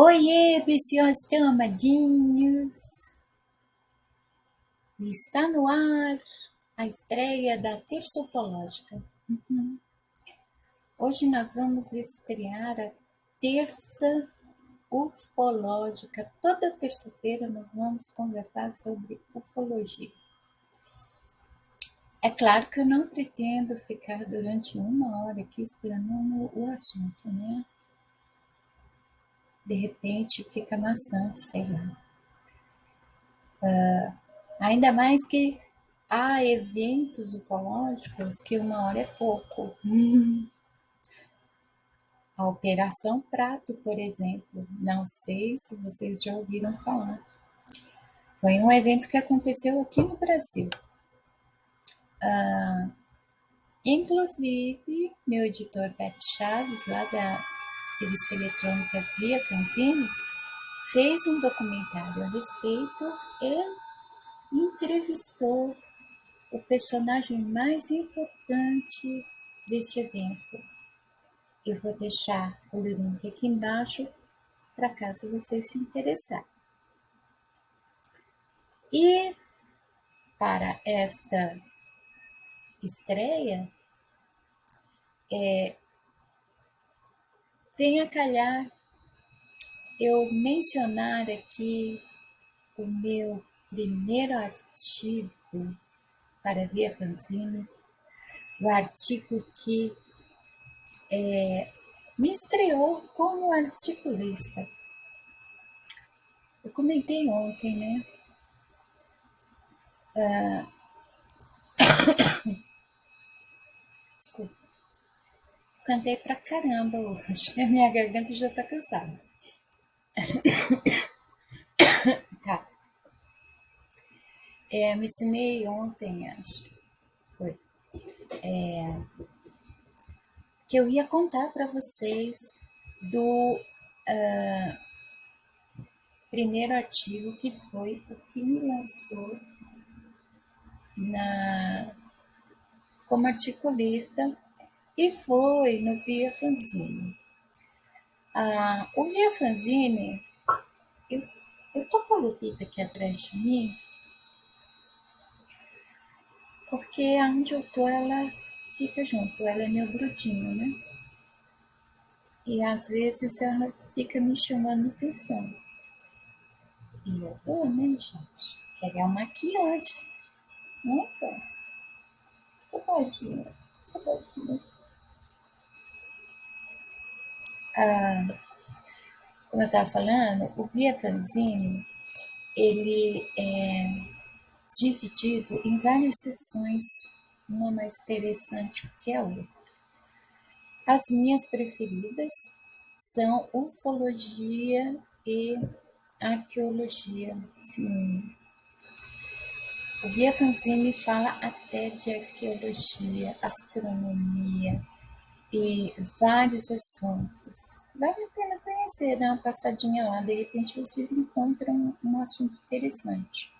Oiê, pessoas tão amadinhos! Está no ar a estreia da Terça Ufológica. Hoje nós vamos estrear a Terça Ufológica. Toda terça-feira nós vamos conversar sobre ufologia. É claro que eu não pretendo ficar durante 1 hora aqui explanando o assunto, né? De repente fica maçante, sei lá. Ainda mais que há eventos ufológicos que 1 hora é pouco. A Operação Prato, por exemplo, não sei se vocês já ouviram falar. Foi um evento que aconteceu aqui no Brasil. Inclusive, meu editor Beto Chaves, lá da revista eletrônica Via Fanzine, fez um documentário a respeito e entrevistou o personagem mais importante deste evento. Eu vou deixar o link aqui embaixo para caso você se interessar. E para esta estreia, tem a calhar eu mencionar aqui o meu primeiro artigo para a Via Fanzine, o artigo que me estreou como articulista. Eu comentei ontem, né? Desculpa. Cantei pra caramba hoje. A minha garganta já tá cansada. Tá. Mencionei ontem, acho. Foi. Que eu ia contar para vocês do primeiro artigo que foi o que me lançou como articulista e foi no Via Fanzine. O Via Fanzine, eu tô com a Lupita aqui atrás de mim, porque onde eu tô ela fica junto, ela é meu grudinho, né? E às vezes ela fica me chamando atenção. E eu tô, né, gente? Quer uma maquiagem, né, Fausto? Tadinha. Como eu estava falando, o Via Fanzine, ele é dividido em várias sessões, uma mais interessante que a outra. As minhas preferidas são ufologia e arqueologia. Sim. O Via Fanzine fala até de arqueologia, astronomia e vários assuntos. Vale a pena conhecer, dar uma passadinha lá, de repente vocês encontram um assunto interessante.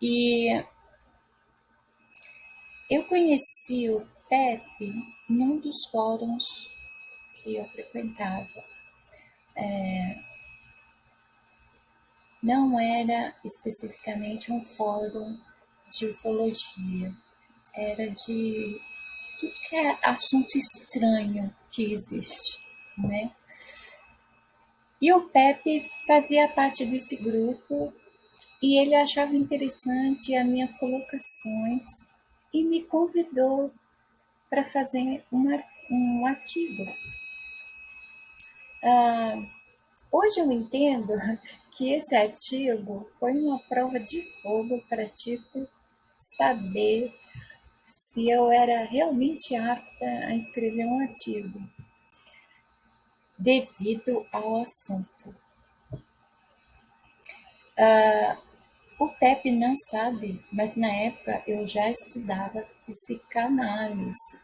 E eu conheci o Pepe num dos fóruns que eu frequentava. Não era especificamente um fórum de ufologia, era de tudo que é assunto estranho que existe, né? E o Pepe fazia parte desse grupo e ele achava interessante as minhas colocações e me convidou para fazer um artigo. Hoje eu entendo que esse artigo foi uma prova de fogo para, saber se eu era realmente apta a escrever um artigo, devido ao assunto. O Pepe não sabe, mas na época eu já estudava psicanálise.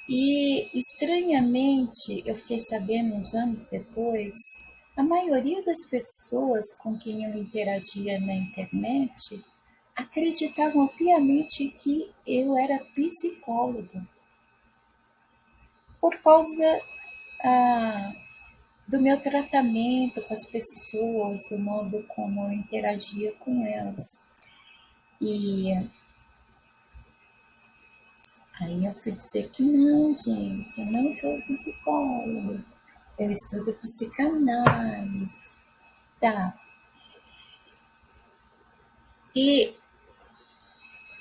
E, estranhamente, eu fiquei sabendo uns anos depois, a maioria das pessoas com quem eu interagia na internet acreditavam piamente que eu era psicóloga. Por causa do meu tratamento com as pessoas, o modo como eu interagia com elas. E aí eu fui dizer que não, gente, eu não sou psicóloga, eu estudo psicanálise, tá? E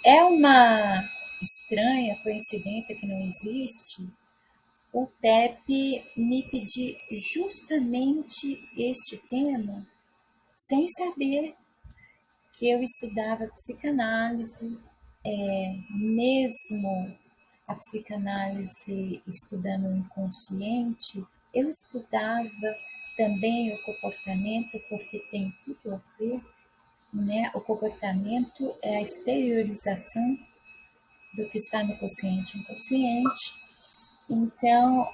é uma estranha coincidência que não existe o Pepe me pedir justamente este tema sem saber que eu estudava psicanálise, mesmo a psicanálise estudando o inconsciente, eu estudava também o comportamento, porque tem tudo a ver, né? O comportamento é a exteriorização do que está no consciente e inconsciente. Então,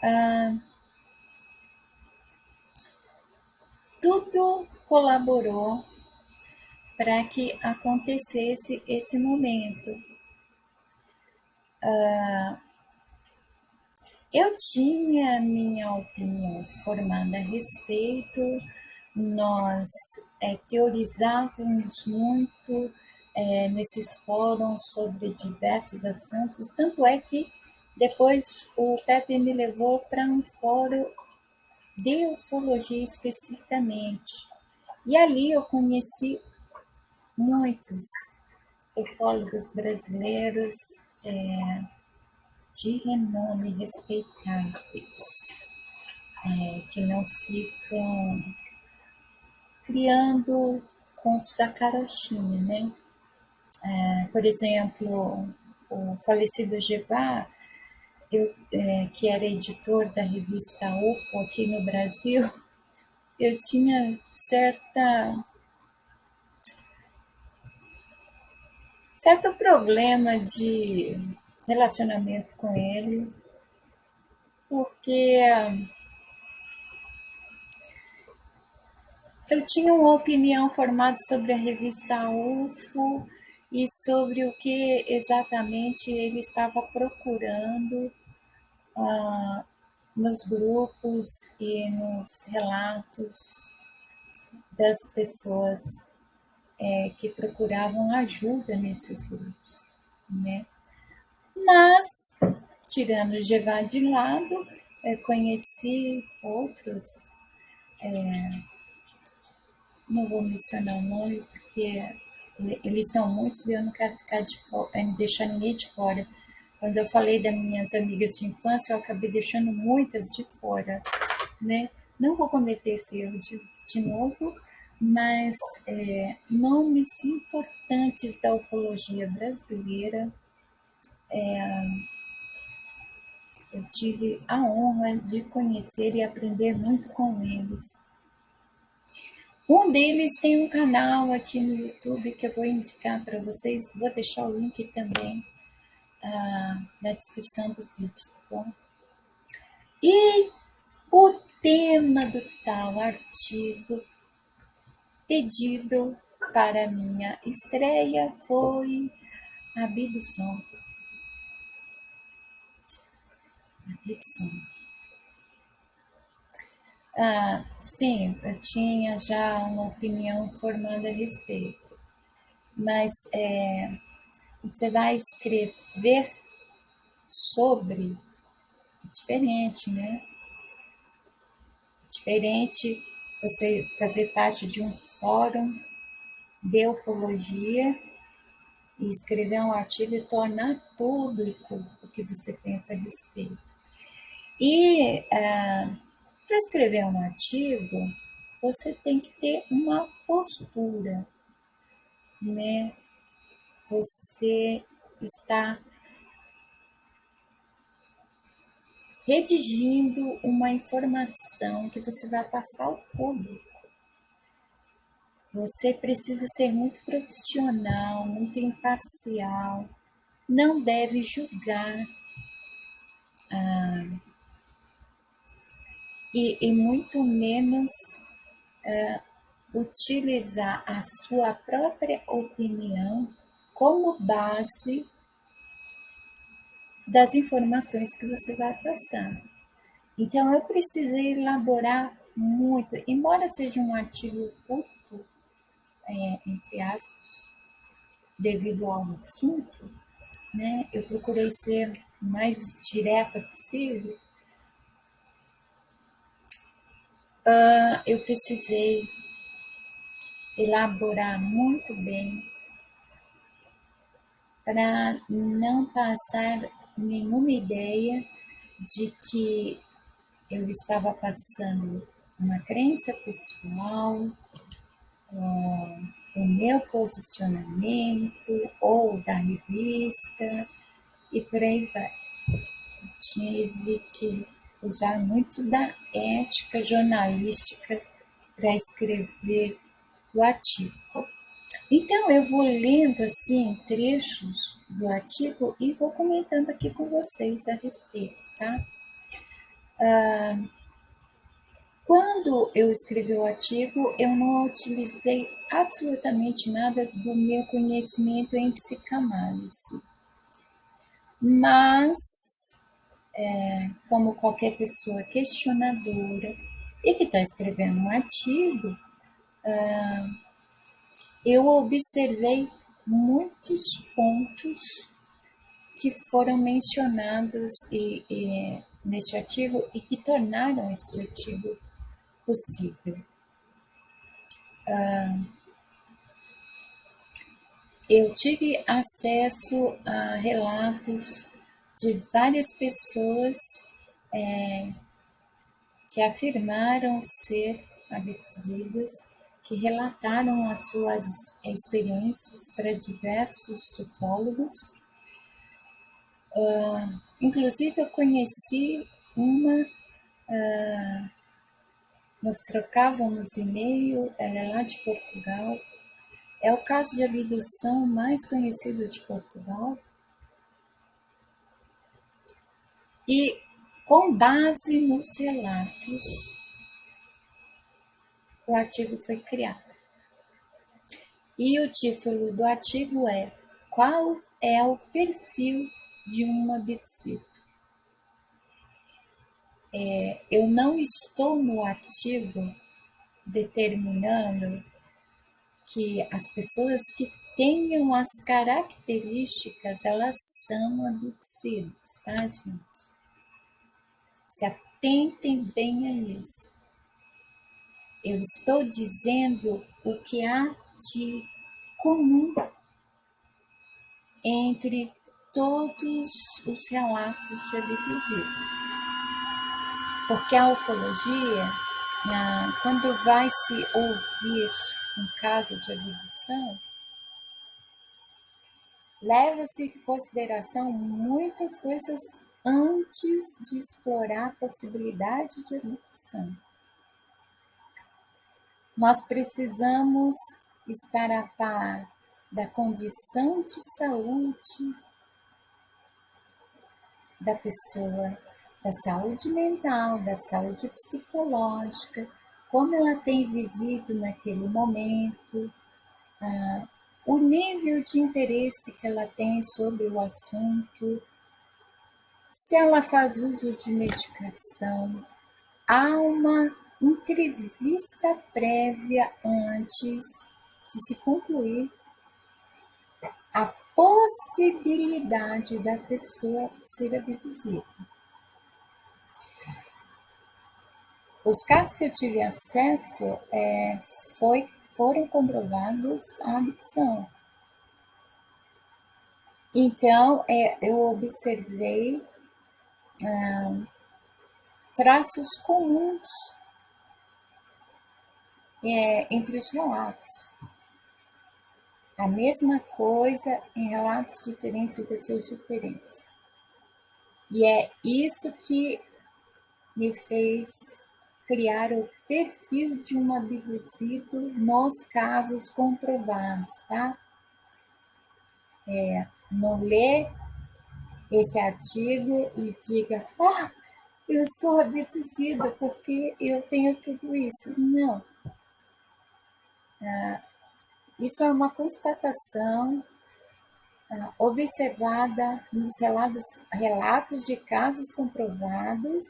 tudo colaborou para que acontecesse esse momento. Eu tinha minha opinião formada a respeito, nós teorizávamos muito nesses fóruns sobre diversos assuntos, tanto é que depois o Pepe me levou para um fórum de ufologia especificamente. E ali eu conheci muitos ufólogos brasileiros de renome respeitáveis, que não ficam criando contos da carochinha, né? Por exemplo, o falecido Gevá, que era editor da revista UFO aqui no Brasil, eu tinha certo problema de relacionamento com ele, porque eu tinha uma opinião formada sobre a revista UFO e sobre o que exatamente ele estava procurando nos grupos e nos relatos das pessoas que procuravam ajuda nesses grupos, né? Mas, tirando o Jeová de lado, conheci outros, não vou mencionar o nome, porque eles são muitos e eu não quero ficar deixar ninguém de fora. Quando eu falei das minhas amigas de infância, eu acabei deixando muitas de fora, né? Não vou cometer esse erro de novo, mas nomes importantes da ufologia brasileira, eu tive a honra de conhecer e aprender muito com eles. Um deles tem um canal aqui no YouTube que eu vou indicar para vocês, vou deixar o link também na descrição do vídeo, tá bom? E o tema do tal artigo pedido para minha estreia foi abdução. Abdução. Sim, eu tinha já uma opinião formada a respeito, mas você vai escrever sobre, é diferente, né? Diferente você fazer parte de um fórum de ufologia e escrever um artigo e tornar público o que você pensa a respeito. E para escrever um artigo, você tem que ter uma postura, né? Você está redigindo uma informação que você vai passar ao público. Você precisa ser muito profissional, muito imparcial, não deve julgar e muito menos utilizar a sua própria opinião como base das informações que você vai passar. Então, eu precisei elaborar muito, embora seja um artigo curto, entre aspas, devido ao assunto, né? Eu procurei ser o mais direta possível. Eu precisei elaborar muito bem para não passar nenhuma ideia de que eu estava passando uma crença pessoal, o meu posicionamento ou da revista e por aí vai. Tive que usar muito da ética jornalística para escrever o artigo. Então, eu vou lendo assim trechos do artigo e vou comentando aqui com vocês a respeito, tá? Quando eu escrevi o artigo, eu não utilizei absolutamente nada do meu conhecimento em psicanálise. Mas, como qualquer pessoa questionadora e que está escrevendo um artigo, eu observei muitos pontos que foram mencionados neste artigo e que tornaram este artigo possível. Eu tive acesso a relatos de várias pessoas que afirmaram ser abduzidas, que relataram as suas experiências para diversos psicólogos. Inclusive, eu conheci uma, nós trocávamos e-mail, ela é lá de Portugal. É o caso de abdução mais conhecido de Portugal. E, com base nos relatos, o artigo foi criado. E o título do artigo é Qual é o perfil de um abduzido? Eu não estou no artigo determinando que as pessoas que tenham as características, elas são abduzidas, tá, gente? Se atentem bem a isso. Eu estou dizendo o que há de comum entre todos os relatos de abduzidos. Porque a ufologia, quando vai se ouvir um caso de abdução, leva-se em consideração muitas coisas antes de explorar a possibilidade de abdução. Nós precisamos estar a par da condição de saúde da pessoa, da saúde mental, da saúde psicológica, como ela tem vivido naquele momento, o nível de interesse que ela tem sobre o assunto, se ela faz uso de medicação. Há uma entrevista prévia antes de se concluir a possibilidade da pessoa ser abduzida. Os casos que eu tive acesso foram comprovados a abdução. Então, eu observei traços comuns entre os relatos. A mesma coisa em relatos diferentes de pessoas diferentes. E é isso que me fez criar o perfil de um abduzido nos casos comprovados, tá? Não lê esse artigo e diga, eu sou abduzida porque eu tenho tudo isso. Não. Isso é uma constatação observada nos relatos de casos comprovados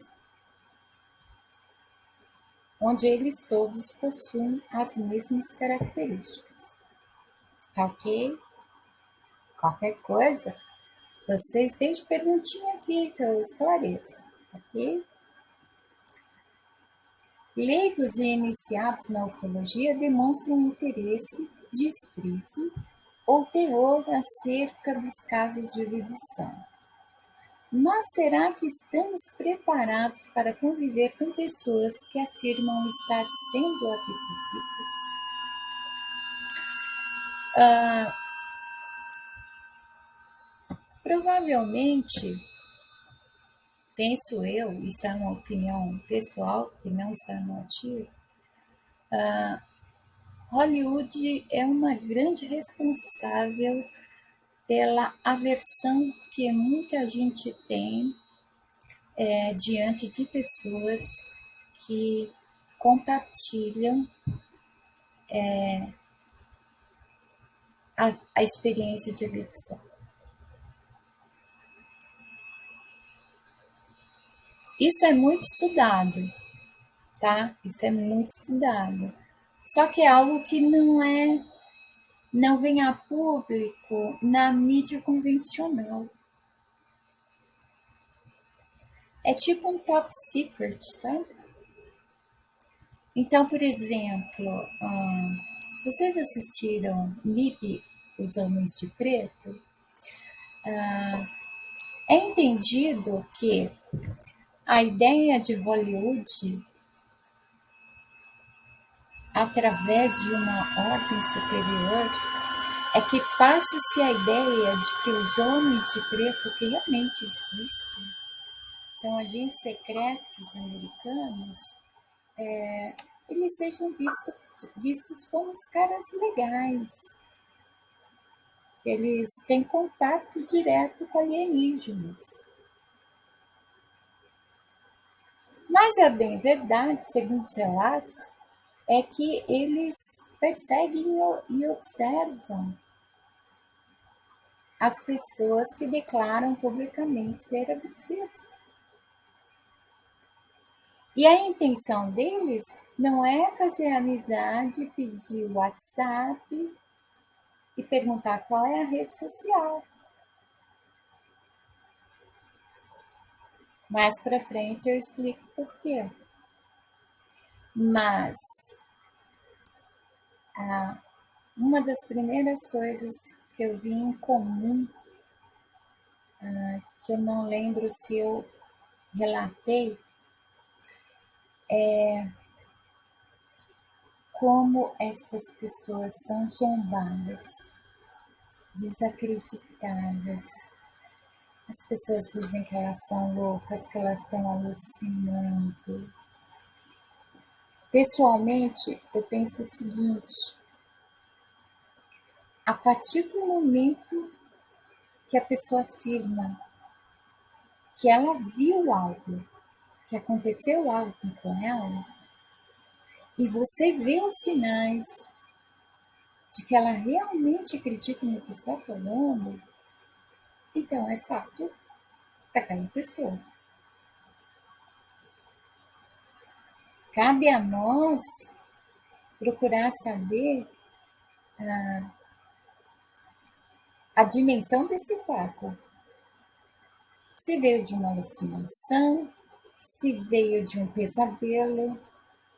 onde eles todos possuem as mesmas características. Tá ok? Qualquer coisa, vocês deixem perguntinha aqui que eu esclareço, ok? Leigos e iniciados na ufologia demonstram interesse, desprezo ou terror acerca dos casos de abdução. Mas será que estamos preparados para conviver com pessoas que afirmam estar sendo abduzidas? Provavelmente, penso eu, isso é uma opinião pessoal que não está no artigo, Hollywood é uma grande responsável pela aversão que muita gente tem diante de pessoas que compartilham a experiência de abdução. Isso é muito estudado, tá? Isso é muito estudado. Só que é algo que não vem a público na mídia convencional. É tipo um top secret, sabe? Então, por exemplo, se vocês assistiram MIB, Os Homens de Preto, é entendido que a ideia de Hollywood, através de uma ordem superior, é que passe-se a ideia de que os homens de preto que realmente existem são agentes secretos americanos, eles sejam vistos como os caras legais, que eles têm contato direto com alienígenas. Mas a bem verdade, segundo os relatos, é que eles perseguem e observam as pessoas que declaram publicamente ser abduzidas. E a intenção deles não é fazer amizade, pedir WhatsApp e perguntar qual é a rede social. Mais para frente eu explico por quê. Mas uma das primeiras coisas que eu vi em comum, que eu não lembro se eu relatei, como essas pessoas são zombadas, desacreditadas. As pessoas dizem que elas são loucas, que elas estão alucinando. Pessoalmente, eu penso o seguinte: a partir do momento que a pessoa afirma que ela viu algo, que aconteceu algo com ela, e você vê os sinais de que ela realmente acredita no que está falando, então é fato para aquela pessoa. Cabe a nós procurar saber a dimensão desse fato. Se veio de uma alucinação, se veio de um pesadelo,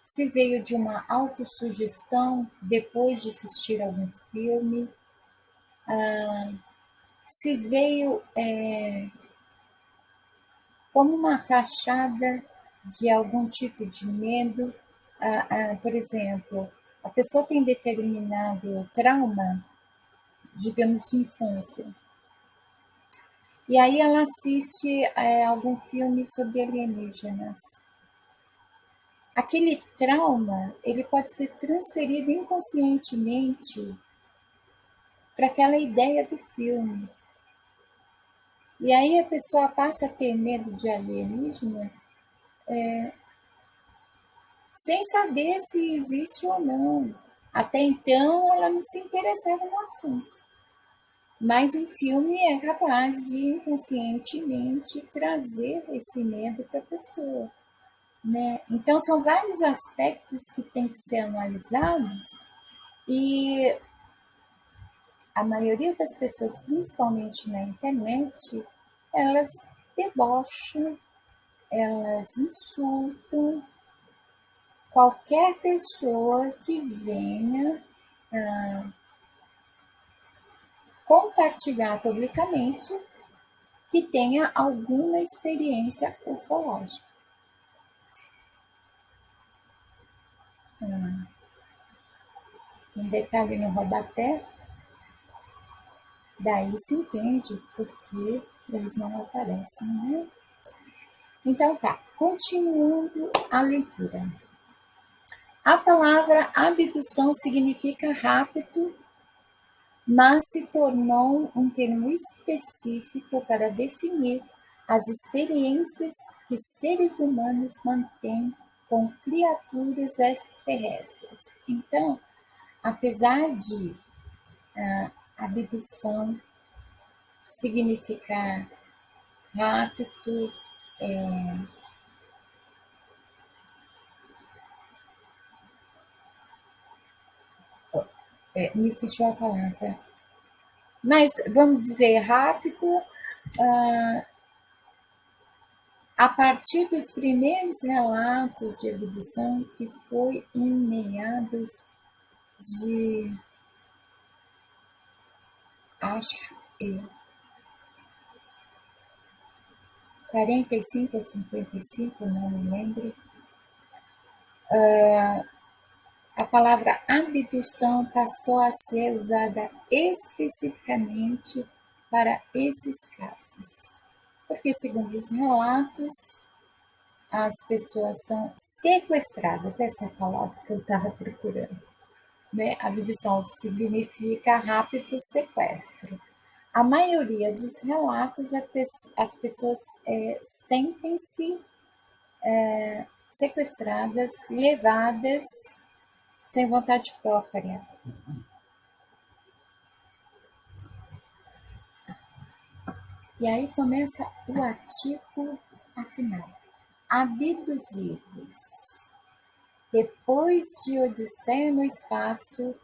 se veio de uma autossugestão depois de assistir algum filme, se veio como uma fachada de algum tipo de medo. Por exemplo, a pessoa tem determinado trauma, digamos, de infância. E aí ela assiste algum filme sobre alienígenas. Aquele trauma, ele pode ser transferido inconscientemente para aquela ideia do filme. E aí a pessoa passa a ter medo de alienígenas sem saber se existe ou não. Até então, ela não se interessava no assunto. Mas o filme é capaz de inconscientemente trazer esse medo para a pessoa. né? Então, são vários aspectos que têm que ser analisados e a maioria das pessoas, principalmente na internet, elas debocham, elas insultam qualquer pessoa que venha compartilhar publicamente que tenha alguma experiência ufológica. Um detalhe no rodapé, daí se entende porque eles não aparecem, né? Então tá, continuando a leitura. A palavra abdução significa rapto, mas se tornou um termo específico para definir as experiências que seres humanos mantêm com criaturas extraterrestres. Então, apesar de abdução significar rapto, me fugiu a palavra, mas vamos dizer rápido, a partir dos primeiros relatos de abdução, que foi em meados de, acho eu, 45 ou 55, não me lembro, a palavra abdução passou a ser usada especificamente para esses casos. Porque, segundo os relatos, as pessoas são sequestradas, essa é a palavra que eu estava procurando. Né? Abdução significa rápido sequestro. A maioria dos relatos, as pessoas sentem-se sequestradas, levadas sem vontade própria. E aí começa o artigo afinal. Abduzidos. Depois de Odisseia no espaço,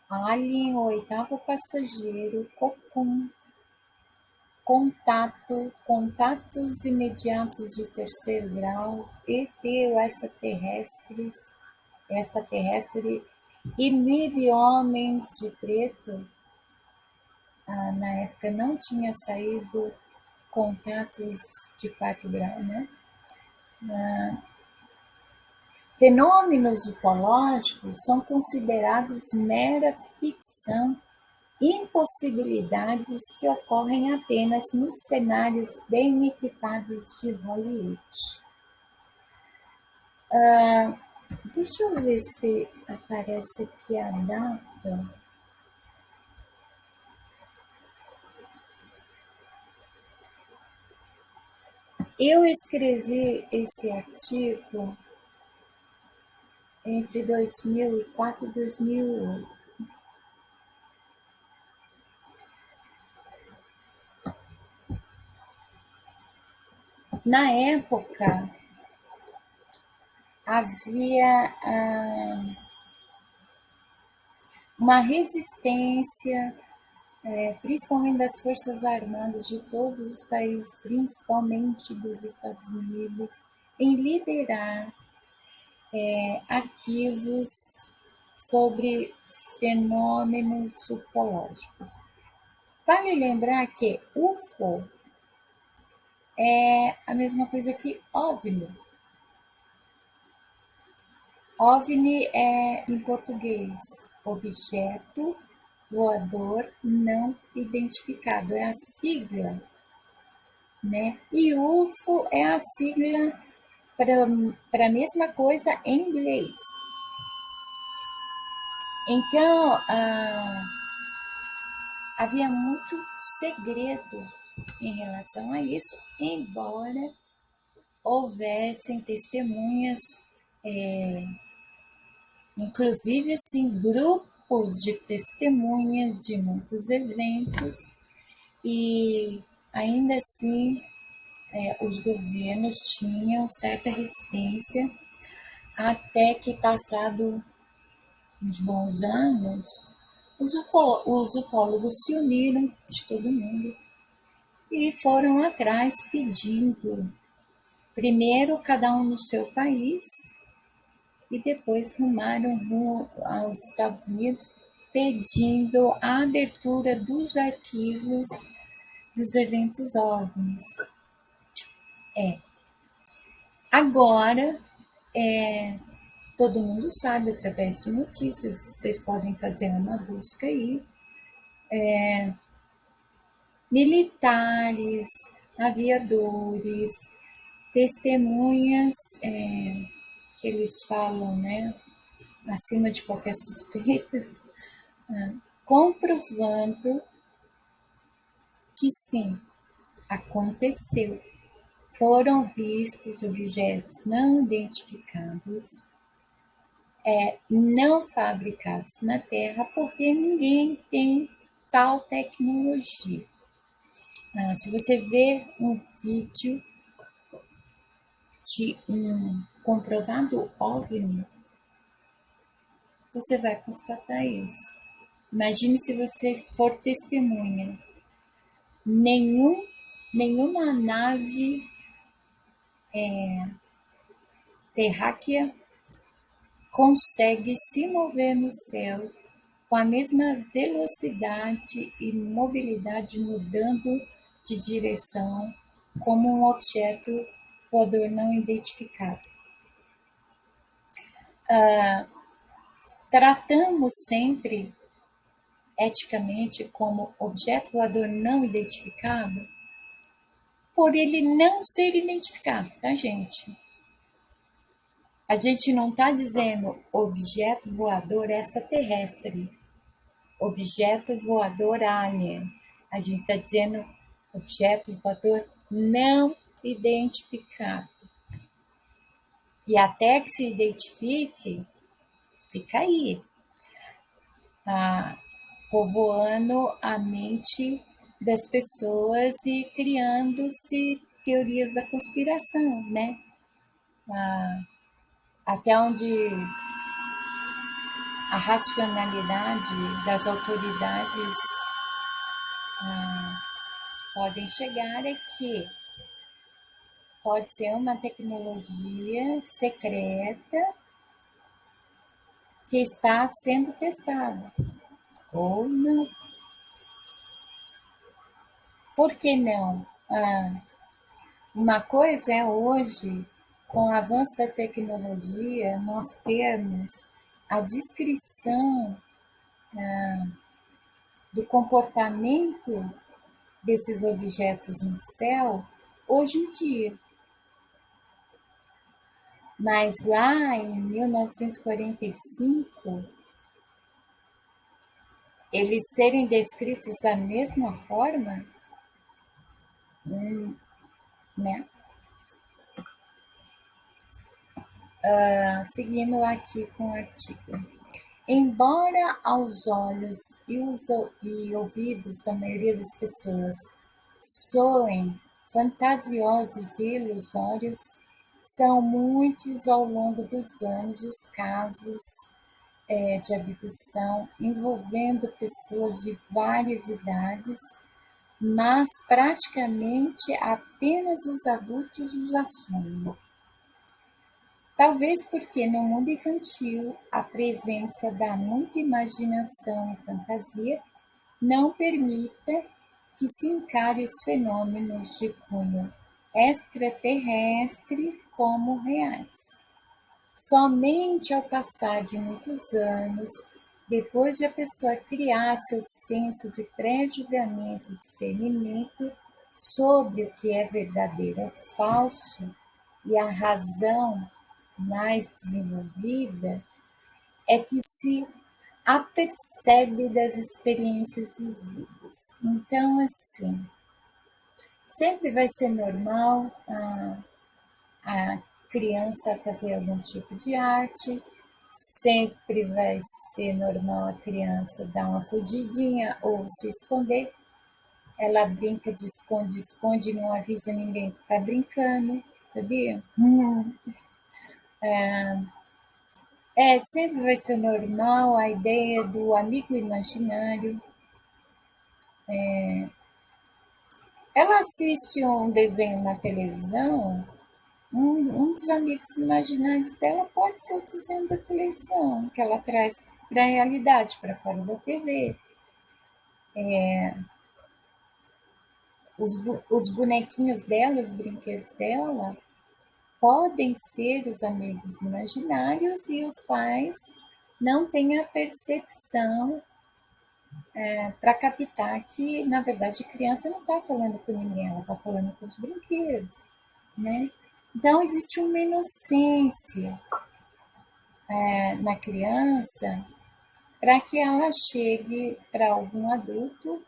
Alien, o oitavo passageiro, Cocoon, contatos imediatos de terceiro grau, ET extraterrestre, inibe homens de preto. Na época não tinha saído contatos de quarto grau, né? Fenômenos ufológicos são considerados mera ficção, impossibilidades que ocorrem apenas nos cenários bem equipados de Hollywood. Deixa eu ver se aparece aqui a data. Eu escrevi esse artigo entre 2004 e 2008. Na época, havia uma resistência, principalmente das Forças Armadas de todos os países, principalmente dos Estados Unidos, em liberar arquivos sobre fenômenos ufológicos. Vale lembrar que UFO é a mesma coisa que OVNI. OVNI é, em português, objeto voador não identificado, é a sigla, né? E UFO é a sigla para a mesma coisa em inglês. Então, havia muito segredo em relação a isso, embora houvessem testemunhas, inclusive assim, grupos de testemunhas de muitos eventos, e ainda assim os governos tinham certa resistência, até que, passado uns bons anos, os ufólogos se uniram de todo mundo e foram atrás pedindo, primeiro cada um no seu país, e depois rumaram aos Estados Unidos pedindo a abertura dos arquivos dos eventos OVNIs. Agora, todo mundo sabe, através de notícias, vocês podem fazer uma busca aí, militares, aviadores, testemunhas, que eles falam, né, acima de qualquer suspeita, comprovando que sim, aconteceu. Foram vistos objetos não identificados, não fabricados na Terra, porque ninguém tem tal tecnologia. Se você ver um vídeo de um comprovado OVNI, você vai constatar isso. Imagine se você for testemunha. Nenhuma nave terráquea consegue se mover no céu com a mesma velocidade e mobilidade, mudando de direção como um objeto voador não identificado. Tratamos sempre eticamente como objeto voador não identificado por ele não ser identificado, tá, gente? A gente não está dizendo objeto voador extraterrestre, objeto voador alien. A gente está dizendo objeto voador não identificado. E até que se identifique, fica aí, povoando a mente das pessoas e criando-se teorias da conspiração, né? Até onde a racionalidade das autoridades podem chegar é que pode ser uma tecnologia secreta que está sendo testada, ou não. Por que não? Uma coisa é hoje, com o avanço da tecnologia, nós termos a descrição do comportamento desses objetos no céu hoje em dia. Mas lá em 1945, eles serem descritos da mesma forma, né? Seguindo aqui com o artigo. Embora aos olhos e ouvidos da maioria das pessoas soem fantasiosos e ilusórios, são muitos ao longo dos anos os casos de abdução envolvendo pessoas de várias idades, mas praticamente apenas os adultos os assumem. Talvez porque no mundo infantil a presença da muita imaginação e fantasia não permita que se encare os fenômenos de cunho extraterrestre como reais. Somente ao passar de muitos anos, depois de a pessoa criar seu senso de pré-julgamento e discernimento sobre o que é verdadeiro ou falso, e a razão mais desenvolvida, é que se apercebe das experiências vividas. Então, assim, sempre vai ser normal a criança fazer algum tipo de arte, sempre vai ser normal a criança dar uma fugidinha ou se esconder, Ela brinca de esconde-esconde e não avisa ninguém que está brincando, sabia? Sempre vai ser normal a ideia do amigo imaginário. Ela assiste um desenho na televisão, um dos amigos imaginários dela pode ser o desenho da televisão, que ela traz para a realidade, para fora da TV. Os bonequinhos dela, os brinquedos dela, podem ser os amigos imaginários e os pais não têm a percepção para captar que, na verdade, a criança não está falando com ninguém, ela está falando com os brinquedos, né? Então, existe uma inocência na criança para que ela chegue para algum adulto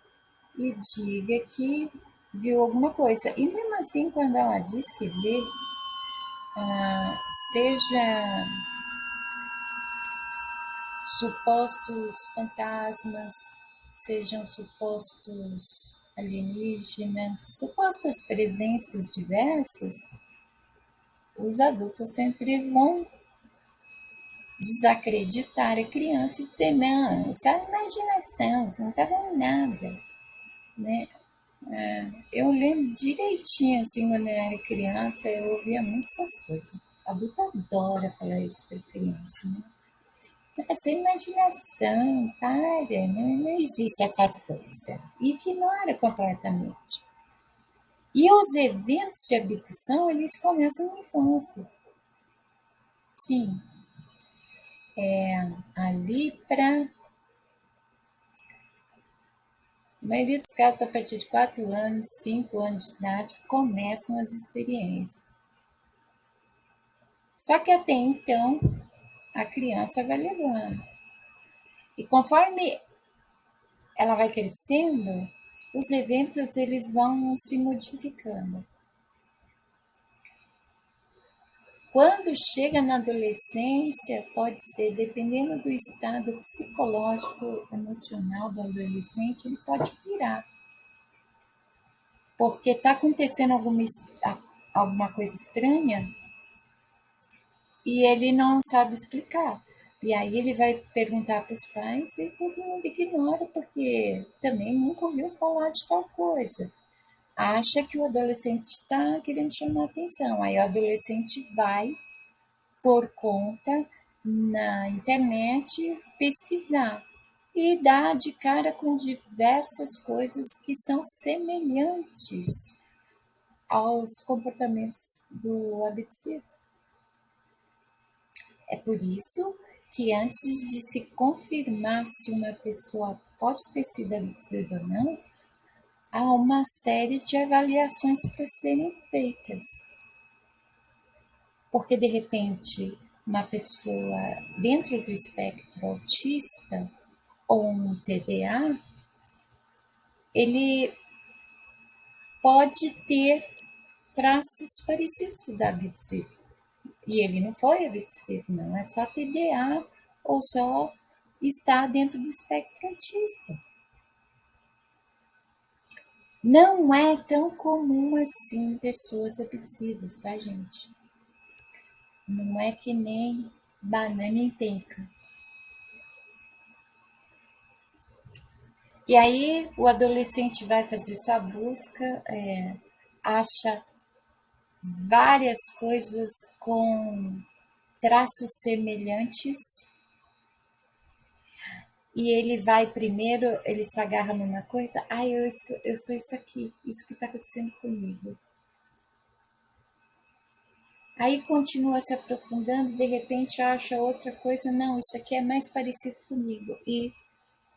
e diga que viu alguma coisa. E mesmo assim, quando ela diz que vê, seja supostos fantasmas, sejam supostos alienígenas, supostas presenças diversas, os adultos sempre vão desacreditar a criança e dizer, não, isso é imaginação, você não está vendo nada, né? Eu lembro direitinho, assim, quando eu era criança, eu ouvia muito essas coisas. Adulto adora falar isso para criança, né? Essa imaginação, para, não existe essas coisas. Ignora completamente. E os eventos de abdução, eles começam na infância. Sim, ali para a maioria dos casos, a partir de 4 anos, 5 anos de idade, começam as experiências. Só que até então, a criança vai levando. E conforme ela vai crescendo, os eventos eles vão se modificando. Quando chega na adolescência, pode ser, dependendo do estado psicológico, emocional do adolescente, ele pode pirar. Porque está acontecendo alguma coisa estranha e ele não sabe explicar. E aí ele vai perguntar para os pais e todo mundo ignora, porque também nunca ouviu falar de tal coisa. Acha que o adolescente está querendo chamar atenção. Aí o adolescente vai, por conta, na internet, pesquisar. E dá de cara com diversas coisas que são semelhantes aos comportamentos do abduzido. É por isso que antes de se confirmar se uma pessoa pode ter sido abduzida ou não, há uma série de avaliações para serem feitas. Porque, de repente, uma pessoa dentro do espectro autista ou um TDA, ele pode ter traços parecidos com o da abduzido. E ele não foi abduzido, não. É só TDA ou só está dentro do espectro autista. Não é tão comum assim pessoas abduzidas, tá, gente? Não é que nem banana em penca. E aí o adolescente vai fazer sua busca, acha várias coisas com traços semelhantes e ele vai primeiro, ele se agarra numa coisa, eu sou isso aqui, isso que está acontecendo comigo. Aí continua se aprofundando, de repente acha outra coisa, não, isso aqui é mais parecido comigo, e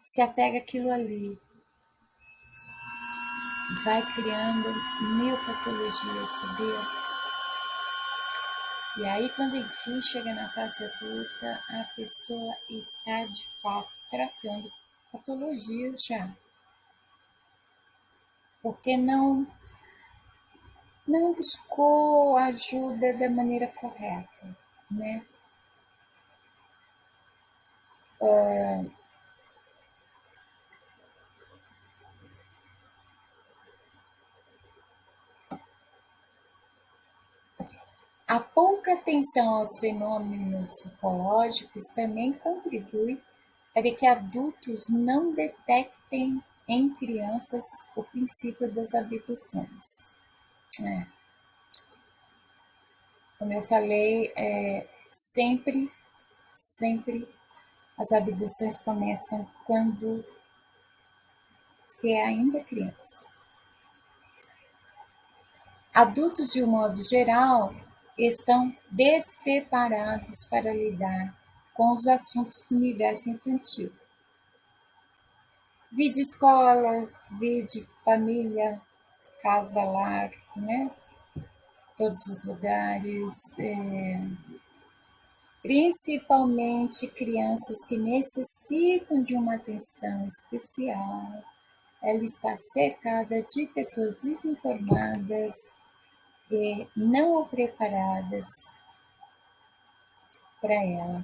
se apega àquilo ali. Vai criando 1000 patologias, sabia? E aí, quando enfim chega na fase adulta, a pessoa está de fato tratando patologias já. Porque não buscou ajuda da maneira correta, né? A pouca atenção aos fenômenos psicológicos também contribui para que adultos não detectem em crianças o princípio das abduções. Como eu falei, sempre as abduções começam quando se é ainda criança. Adultos, de um modo geral, estão despreparados para lidar com os assuntos do universo infantil. Vide escola, vide família, casa, lar, né? Todos os lugares, principalmente crianças que necessitam de uma atenção especial. Ela está cercada de pessoas desinformadas e não preparadas para ela.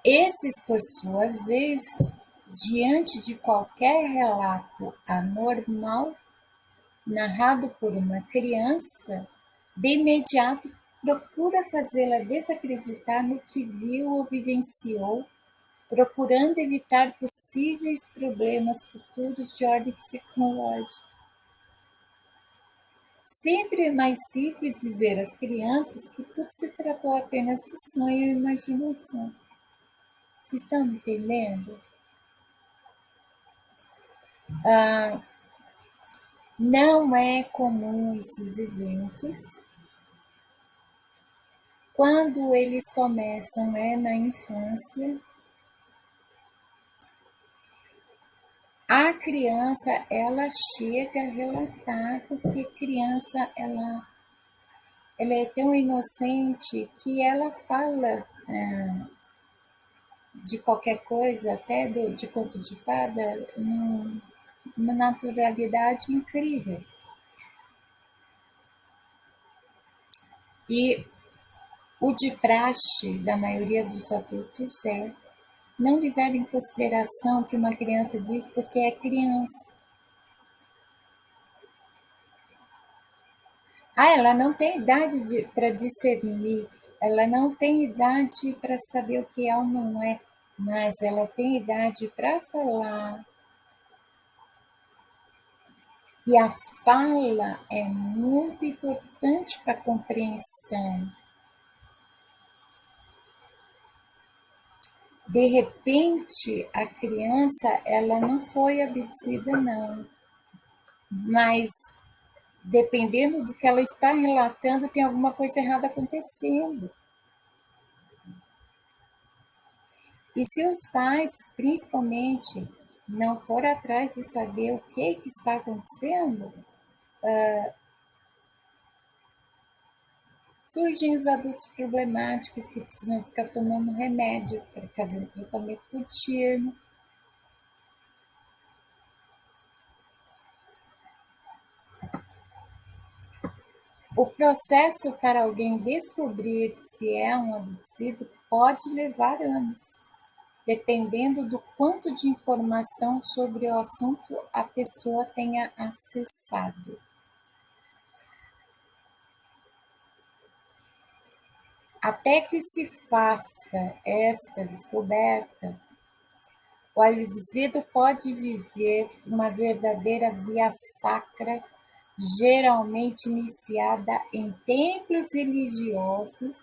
Esses, por sua vez, diante de qualquer relato anormal narrado por uma criança, de imediato procura fazê-la desacreditar no que viu ou vivenciou, procurando evitar possíveis problemas futuros de ordem psicológica. Sempre é mais simples dizer às crianças que tudo se tratou apenas de sonho e imaginação. Vocês estão me entendendo? Não é comum esses eventos. Quando eles começam na infância, a criança ela chega a relatar, porque criança ela é tão inocente que ela fala de qualquer coisa, até de conto de fada, uma naturalidade incrível. E o de praxe da maioria dos adultos é não levar em consideração o que uma criança diz porque é criança. Ela não tem idade para discernir, ela não tem idade para saber o que é ou não é, mas ela tem idade para falar. E a fala é muito importante para a compreensão. De repente, a criança, ela não foi abduzida, não. Mas, dependendo do que ela está relatando, tem alguma coisa errada acontecendo. E se os pais, principalmente, não forem atrás de saber o que está acontecendo, surgem os adultos problemáticos que precisam ficar tomando remédio para fazer um tratamento contínuo. O processo para alguém descobrir se é um abduzido pode levar anos, dependendo do quanto de informação sobre o assunto a pessoa tenha acessado. Até que se faça esta descoberta, o abduzido pode viver uma verdadeira via sacra, geralmente iniciada em templos religiosos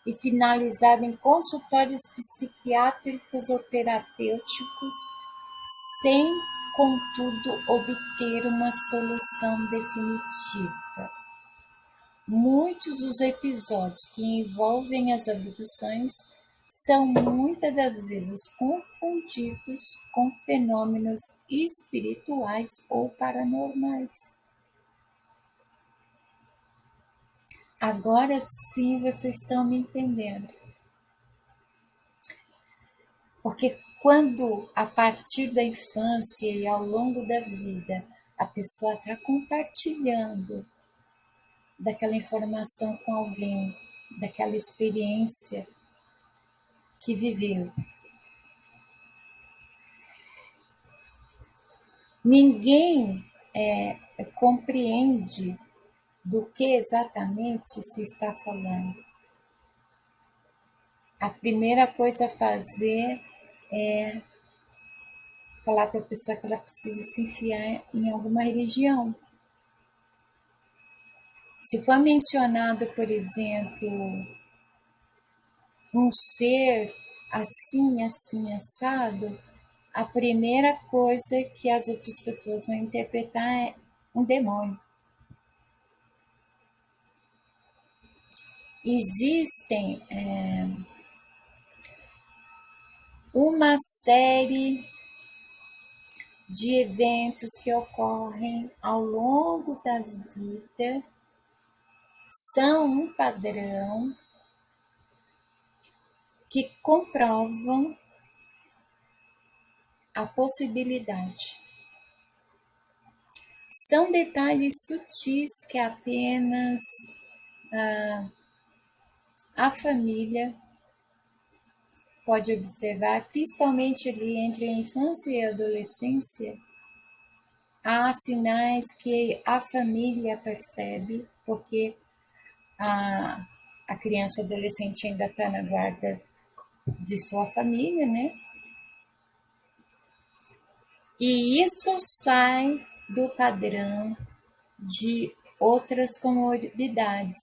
e finalizada em consultórios psiquiátricos ou terapêuticos, sem, contudo, obter uma solução definitiva. Muitos dos episódios que envolvem as abduções são muitas das vezes confundidos com fenômenos espirituais ou paranormais. Agora sim vocês estão me entendendo. Porque quando, a partir da infância e ao longo da vida, a pessoa está compartilhando daquela informação com alguém, daquela experiência que viveu, ninguém compreende do que exatamente se está falando. A primeira coisa a fazer é falar para a pessoa que ela precisa se enfiar em alguma religião. Se for mencionado, por exemplo, um ser assim, assim, assado, a primeira coisa que as outras pessoas vão interpretar é um demônio. Existem uma série de eventos que ocorrem ao longo da vida, são um padrão que comprovam a possibilidade. São detalhes sutis que apenas a família pode observar, principalmente ali entre a infância e a adolescência. Há sinais que a família percebe, porque a criança e adolescente ainda está na guarda de sua família, né? E isso sai do padrão de outras comorbidades.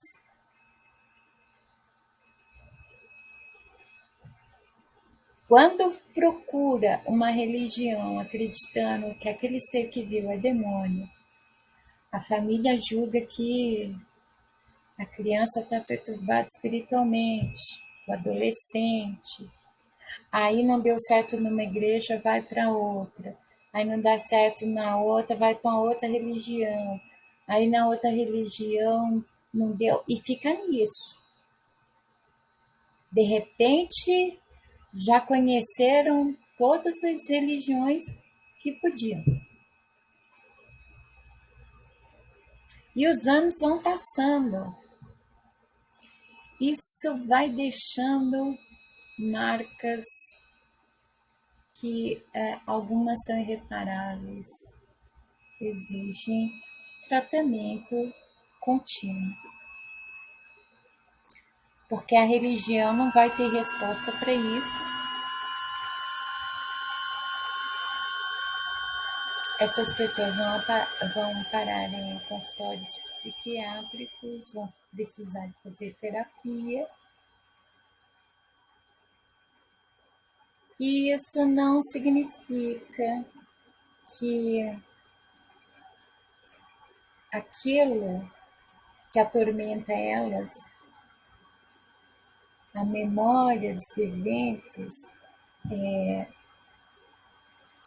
Quando procura uma religião acreditando que aquele ser que viu é demônio, a família julga que a criança está perturbada espiritualmente, o adolescente. Aí não deu certo numa igreja, vai para outra. Aí não dá certo na outra, vai para outra religião. Aí na outra religião não deu, e fica nisso. De repente, já conheceram todas as religiões que podiam. E os anos vão passando. Isso vai deixando marcas que algumas são irreparáveis, exigem tratamento contínuo. Porque a religião não vai ter resposta para isso. Essas pessoas vão parar em consultórios psiquiátricos, vão precisar de fazer terapia. E isso não significa que aquilo que atormenta elas, a memória dos eventos,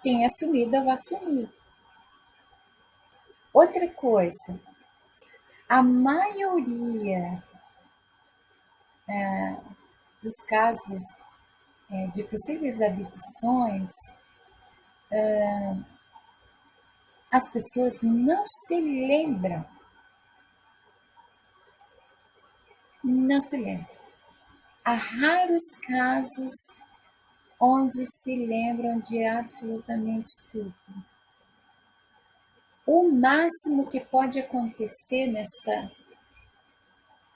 tenha sumido ou vai sumir. Outra coisa, a maioria dos casos de possíveis abduções, as pessoas não se lembram. Não se lembram. Há raros casos onde se lembram de absolutamente tudo. O máximo que pode acontecer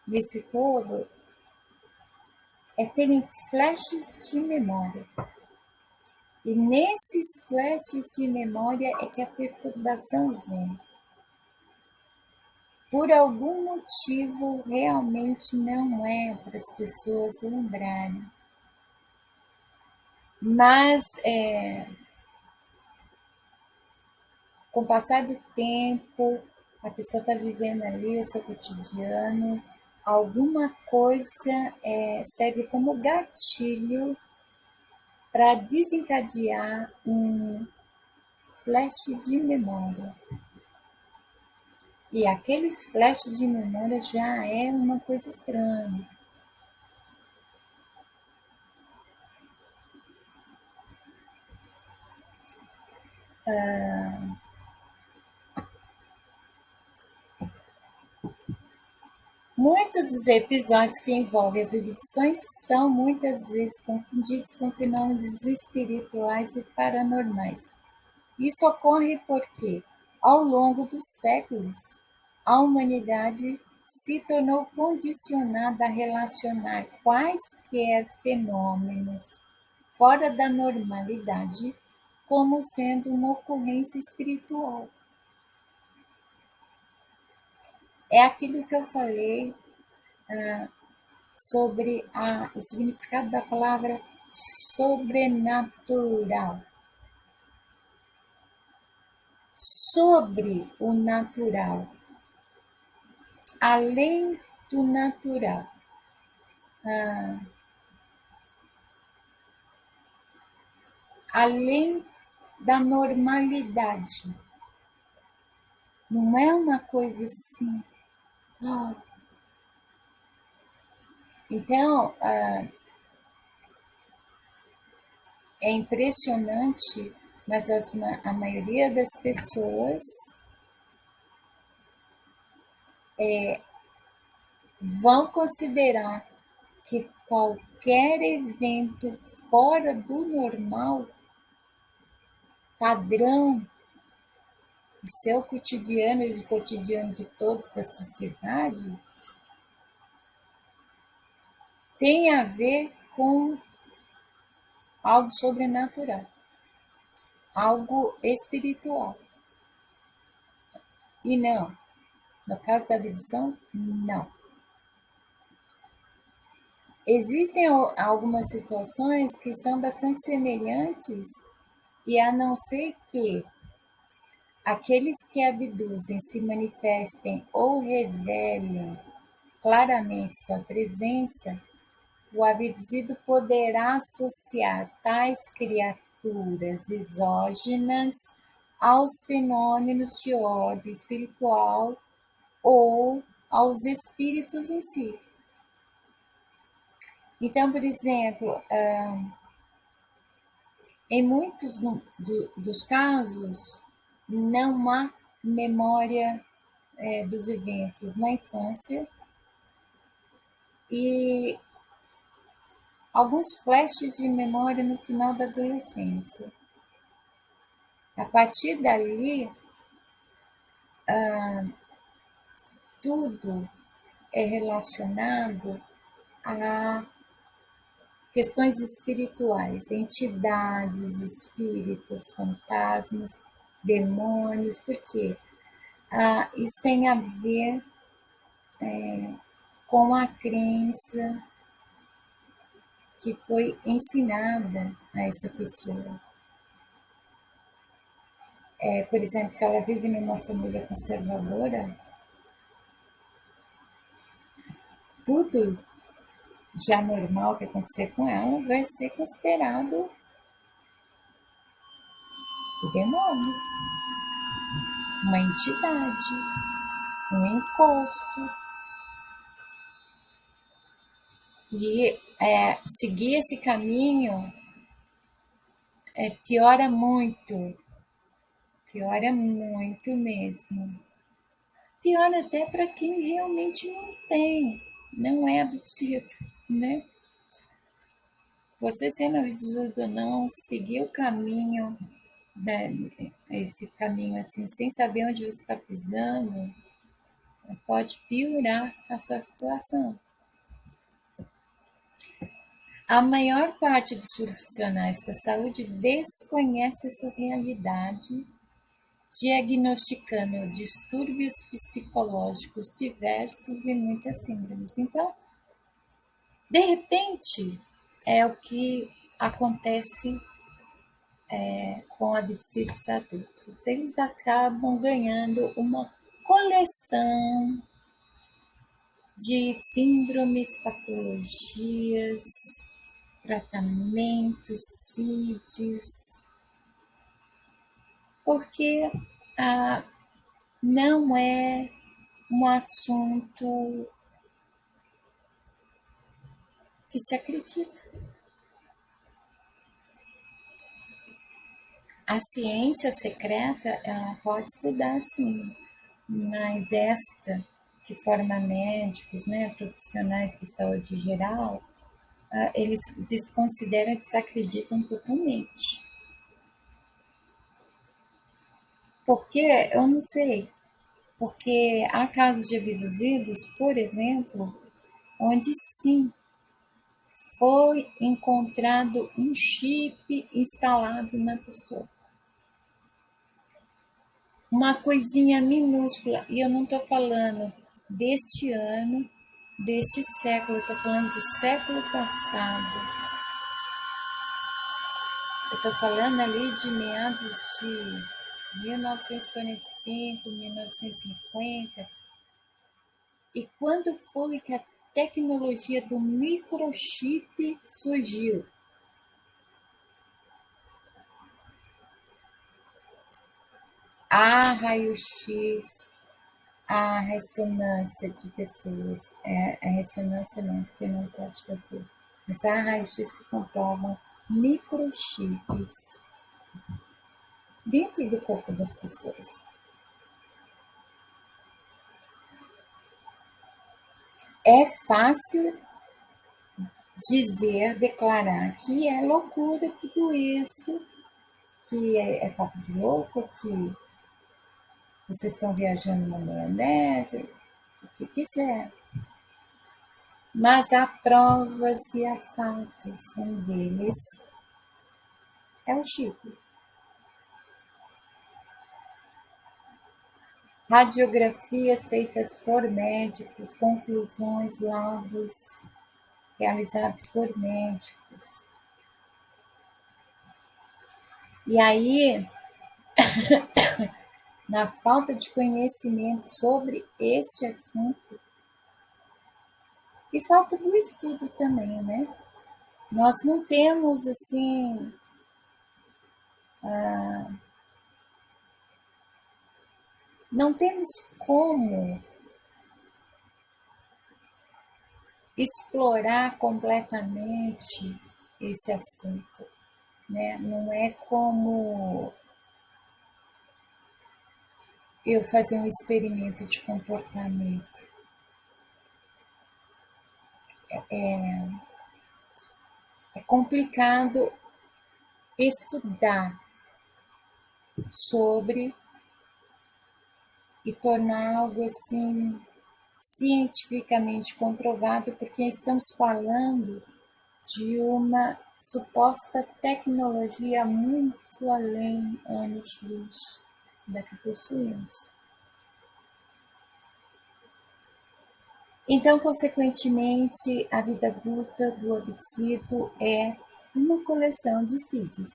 nesse todo é terem flashes de memória. E nesses flashes de memória é que a perturbação vem. Por algum motivo, realmente não é para as pessoas lembrarem. Mas, com o passar do tempo, a pessoa está vivendo ali o seu cotidiano, alguma coisa serve como gatilho para desencadear um flash de memória. E aquele flash de memória já é uma coisa estranha. Muitos dos episódios que envolvem as abduções são muitas vezes confundidos com fenômenos espirituais e paranormais. Isso ocorre porque, ao longo dos séculos, a humanidade se tornou condicionada a relacionar quaisquer fenômenos fora da normalidade como sendo uma ocorrência espiritual. É aquilo que eu falei sobre o significado da palavra sobrenatural. Sobre o natural, além do natural. Além da normalidade. Não é uma coisa assim. Então, é impressionante, mas a maioria das pessoas vão considerar que qualquer evento fora do normal, padrão do seu cotidiano e do cotidiano de todos da sociedade, tem a ver com algo sobrenatural, algo espiritual. E não, no caso da abdução, não. Existem algumas situações que são bastante semelhantes, e a não ser que aqueles que abduzem se manifestem ou revelem claramente sua presença, o abduzido poderá associar tais criaturas exógenas aos fenômenos de ordem espiritual ou aos espíritos em si. Então, por exemplo, em muitos dos casos, não há memória dos eventos na infância e alguns flashes de memória no final da adolescência. A partir dali, tudo é relacionado a questões espirituais, entidades, espíritos, fantasmas, demônios, porque isso tem a ver com a crença que foi ensinada a essa pessoa. Por exemplo, se ela vive numa família conservadora, tudo já normal que acontecer com ela vai ser considerado o demônio, uma entidade, um encosto. E seguir esse caminho piora muito mesmo. Piora até para quem realmente não é abduzido, né? Você sendo abduzido ou não, seguir o caminho, esse caminho assim, sem saber onde você está pisando, pode piorar a sua situação. A maior parte dos profissionais da saúde desconhece essa realidade, diagnosticando distúrbios psicológicos diversos e muitas síndromes. Então, de repente, é o que acontece com abduzidos adultos. Eles acabam ganhando uma coleção de síndromes, patologias, tratamentos, CIDs, porque não é um assunto que se acredita. A ciência secreta, ela pode estudar, sim, mas esta, que forma médicos, né, profissionais de saúde geral, eles desconsideram, desacreditam totalmente. Porque, eu não sei, Porque há casos de abduzidos, por exemplo, onde sim foi encontrado um chip instalado na pessoa. Uma coisinha minúscula, e eu não estou falando deste ano, deste século, eu estou falando do século passado. Eu estou falando ali de meados de 1945, 1950. E quando foi que a tecnologia do microchip surgiu? Há raio-x, há ressonância de pessoas. A ressonância não, porque não pode fazer. Mas há raio-x que comprovam microchips dentro do corpo das pessoas. É fácil dizer, declarar que é loucura tudo isso, que é papo de louco, que vocês estão viajando na maionese, o que quiser. Mas há provas e há fatos. Um deles é o Chico. Radiografias feitas por médicos, conclusões, laudos realizados por médicos. E aí, na falta de conhecimento sobre este assunto, e falta do estudo também, né? Nós não temos, assim, não temos como explorar completamente esse assunto, né? Não é como eu fazer um experimento de comportamento. É complicado estudar sobre e tornar algo assim cientificamente comprovado, porque estamos falando de uma suposta tecnologia muito além anos-luz da que possuímos. Então, consequentemente, a vida adulta do abduzido é uma coleção de CIDs.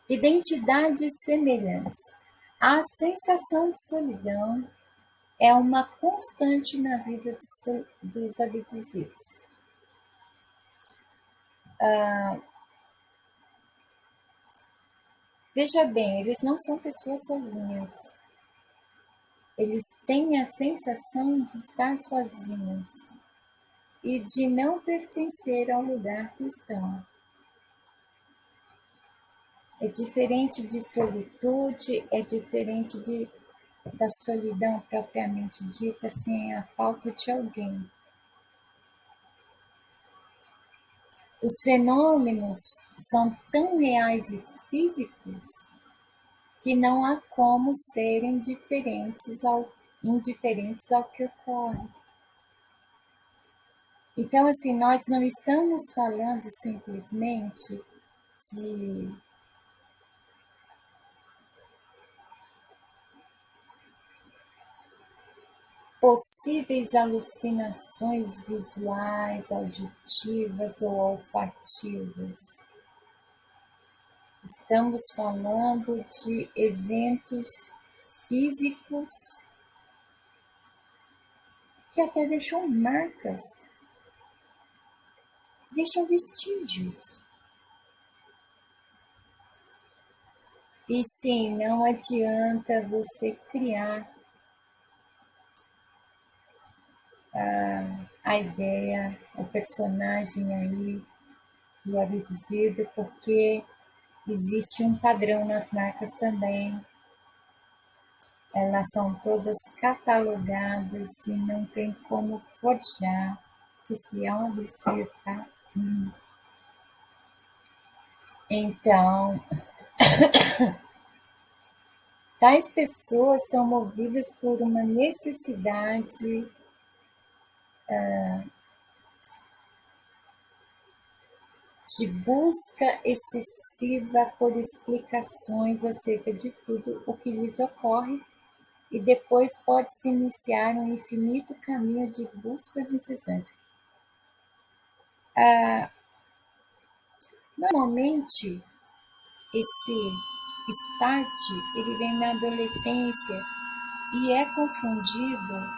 Identidades semelhantes. A sensação de solidão é uma constante na vida dos abduzidos. Veja bem, eles não são pessoas sozinhas. Eles têm a sensação de estar sozinhos e de não pertencer ao lugar que estão. É diferente de solitude, é diferente da solidão propriamente dita, sem a falta de alguém. Os fenômenos são tão reais e físicos que não há como serem indiferentes ao que ocorre. Então, assim, nós não estamos falando simplesmente de possíveis alucinações visuais, auditivas ou olfativas. Estamos falando de eventos físicos que até deixam marcas, deixam vestígios. E sim, não adianta você criar a ideia, o personagem aí do abduzido, porque existe um padrão nas marcas também. Elas são todas catalogadas e não tem como forjar, que se é um abduzido, tá? Então, Tais pessoas são movidas por uma necessidade de busca excessiva por explicações acerca de tudo o que lhes ocorre, e depois pode-se iniciar um infinito caminho de buscas incessantes. Normalmente, esse start ele vem na adolescência e é confundido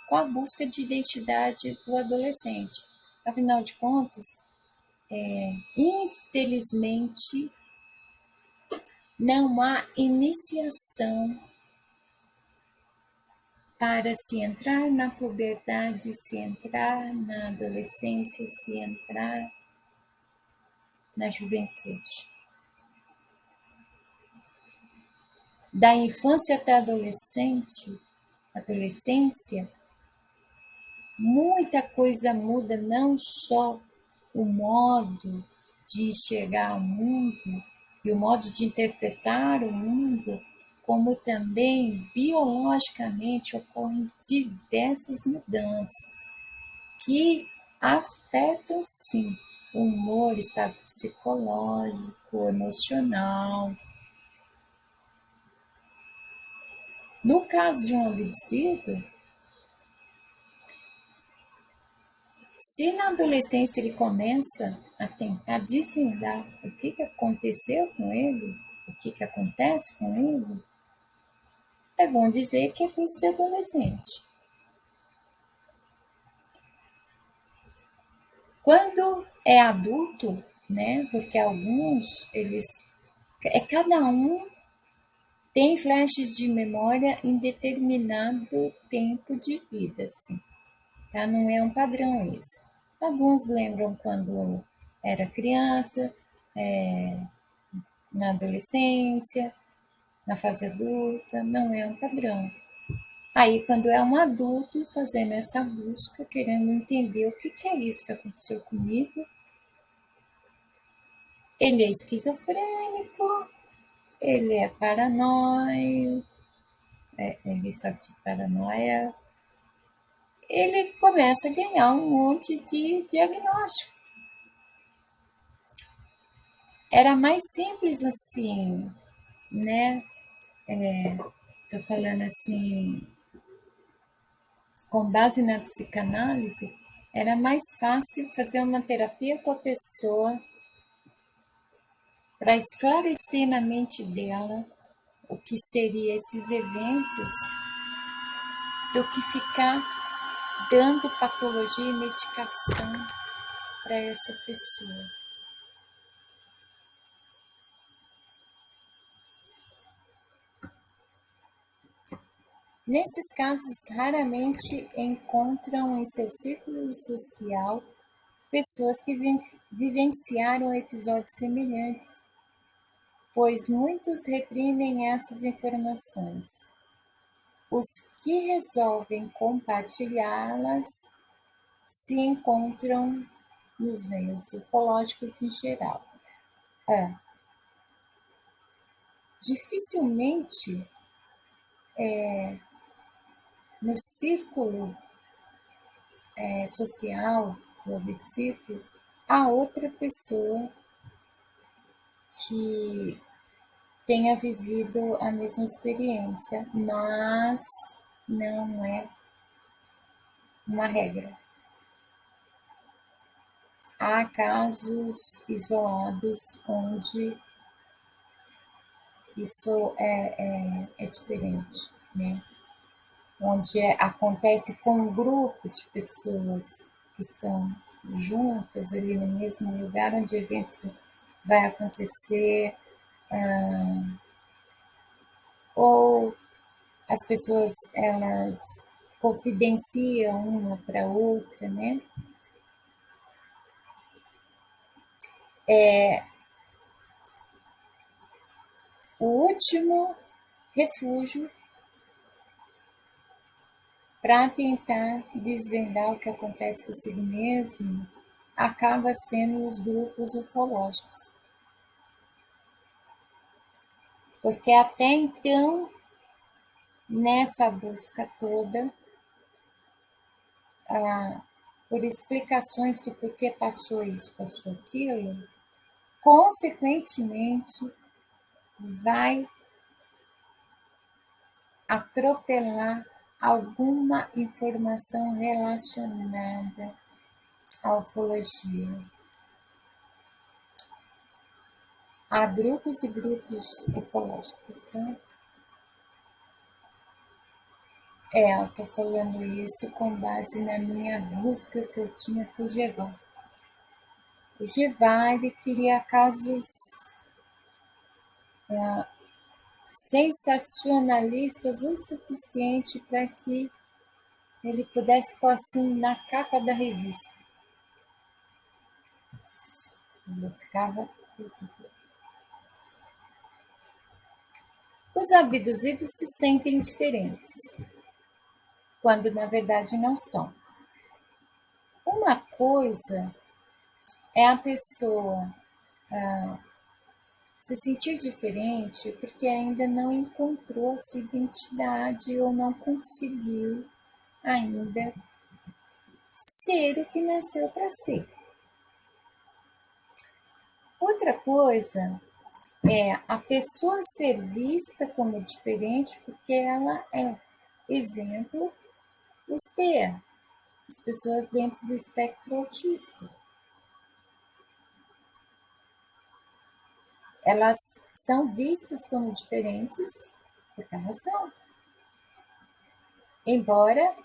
com a busca de identidade do adolescente. Afinal de contas, infelizmente, não há iniciação para se entrar na puberdade, se entrar na adolescência, se entrar na juventude. Da infância até a adolescência, muita coisa muda, não só o modo de enxergar o mundo e o modo de interpretar o mundo, como também biologicamente ocorrem diversas mudanças que afetam sim o humor, estado psicológico, emocional. No caso de um abduzido, se na adolescência ele começa a tentar desvendar o que aconteceu com ele, o que acontece com ele, vão dizer que é coisa de adolescente. Quando é adulto, né? Porque alguns, cada um tem flashes de memória em determinado tempo de vida, assim, tá? Não é um padrão isso. Alguns lembram quando era criança, na adolescência, na fase adulta, não é um padrão. Aí, quando é um adulto fazendo essa busca, querendo entender o que é isso que aconteceu comigo, ele é esquizofrênico, ele é paranoico, ele sofre de paranoia, ele começa a ganhar um monte de diagnóstico. Era mais simples assim, né? Tô falando assim, com base na psicanálise, era mais fácil fazer uma terapia com a pessoa para esclarecer na mente dela o que seriam esses eventos, do que ficar dando patologia e medicação para essa pessoa. Nesses casos, raramente encontram em seu círculo social pessoas que vivenciaram episódios semelhantes, pois muitos reprimem essas informações. Os que resolvem compartilhá-las se encontram nos meios ufológicos em geral. Dificilmente no círculo social do obsídio há outra pessoa que tenha vivido a mesma experiência, mas não é uma regra. Há casos isolados onde isso é diferente, né? Onde acontece com um grupo de pessoas que estão juntas ali no mesmo lugar onde o evento vai acontecer, ou as pessoas elas confidenciam uma para outra, né? O último refúgio para tentar desvendar o que acontece consigo mesmo acaba sendo os grupos ufológicos. Porque até então, nessa busca toda, por explicações do porquê passou isso, passou aquilo, consequentemente, vai atropelar alguma informação relacionada à ufologia. Há grupos e grupos ufológicos, tá? Eu tô falando isso com base na minha busca que eu tinha com o Jeová. O Jeová, ele queria casos sensacionalistas o suficiente para que ele pudesse pôr assim na capa da revista. Eu ficava puto. Os abduzidos se sentem diferentes, quando na verdade não são. Uma coisa é a pessoa se sentir diferente porque ainda não encontrou a sua identidade ou não conseguiu ainda ser o que nasceu para ser. Outra coisa é a pessoa ser vista como diferente porque ela é. Exemplo, os TEA, as pessoas dentro do espectro autista. Elas são vistas como diferentes porque elas são. Embora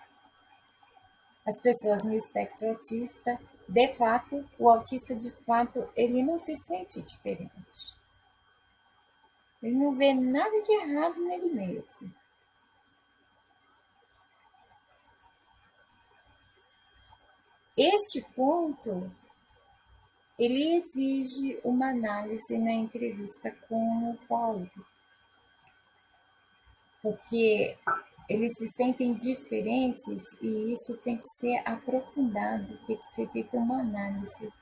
as pessoas no espectro autista, de fato, o autista de fato, ele não se sente diferente. Ele não vê nada de errado nele mesmo. Este ponto, ele exige uma análise na entrevista com o ufólogo, porque eles se sentem diferentes e isso tem que ser aprofundado, tem que ser feita uma análise.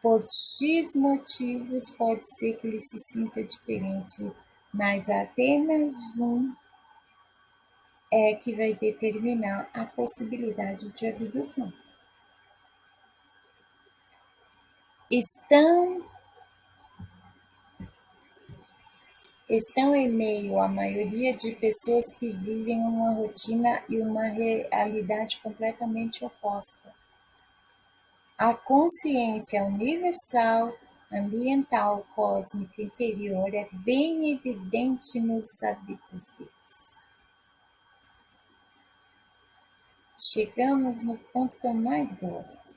Por X motivos pode ser que ele se sinta diferente, mas apenas um é que vai determinar a possibilidade de abdução. Estão em meio à maioria de pessoas que vivem uma rotina e uma realidade completamente oposta. A consciência universal, ambiental, cósmica, interior é bem evidente nos abduzidos. Chegamos no ponto que eu mais gosto.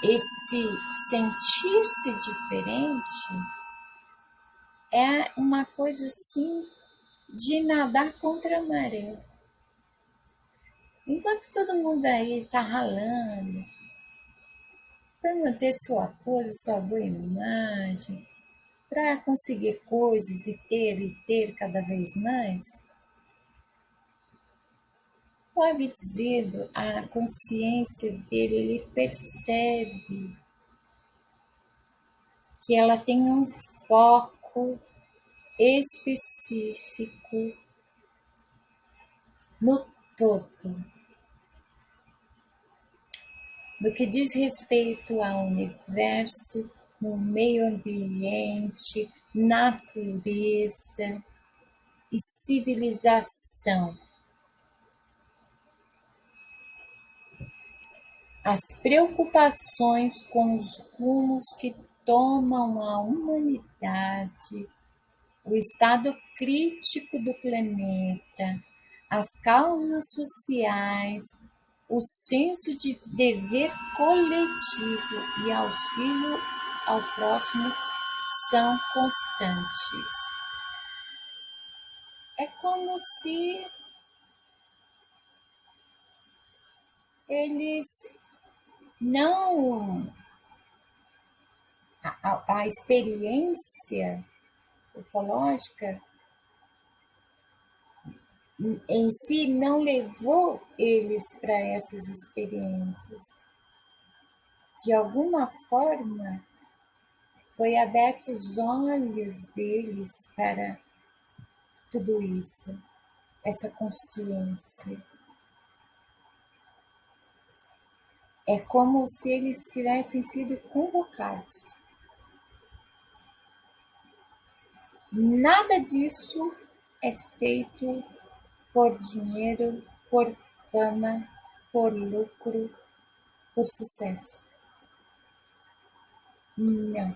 Esse sentir-se diferente é uma coisa assim de nadar contra a maré. Enquanto todo mundo aí está ralando para manter sua pose, sua boa imagem, para conseguir coisas e ter cada vez mais, o abduzido, a consciência dele, ele percebe que ela tem um foco específico no todo. No que diz respeito ao universo, no meio ambiente, natureza e civilização. As preocupações com os rumos que tomam a humanidade, o estado crítico do planeta, as causas sociais, o senso de dever coletivo e auxílio ao próximo são constantes. É como se eles não. A experiência ufológica em si não levou eles para essas experiências. de alguma forma, foi aberto os olhos deles para tudo isso, essa consciência. É como se eles tivessem sido convocados. Nada disso é feito por dinheiro, por fama, por lucro, por sucesso. Não.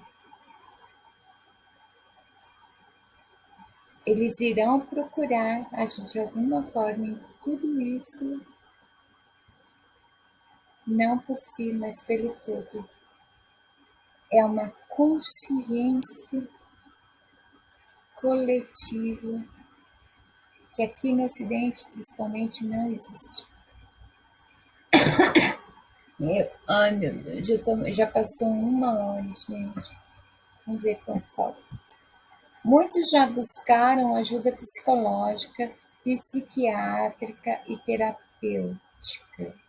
Eles irão procurar agir de alguma forma em tudo isso, não por si, mas pelo todo. É uma consciência coletiva que aqui no Ocidente, principalmente, não existe. Ai, meu Deus, já passou 1 hora, gente. Vamos ver quanto falta. Muitos já buscaram ajuda psicológica, psiquiátrica e terapêutica,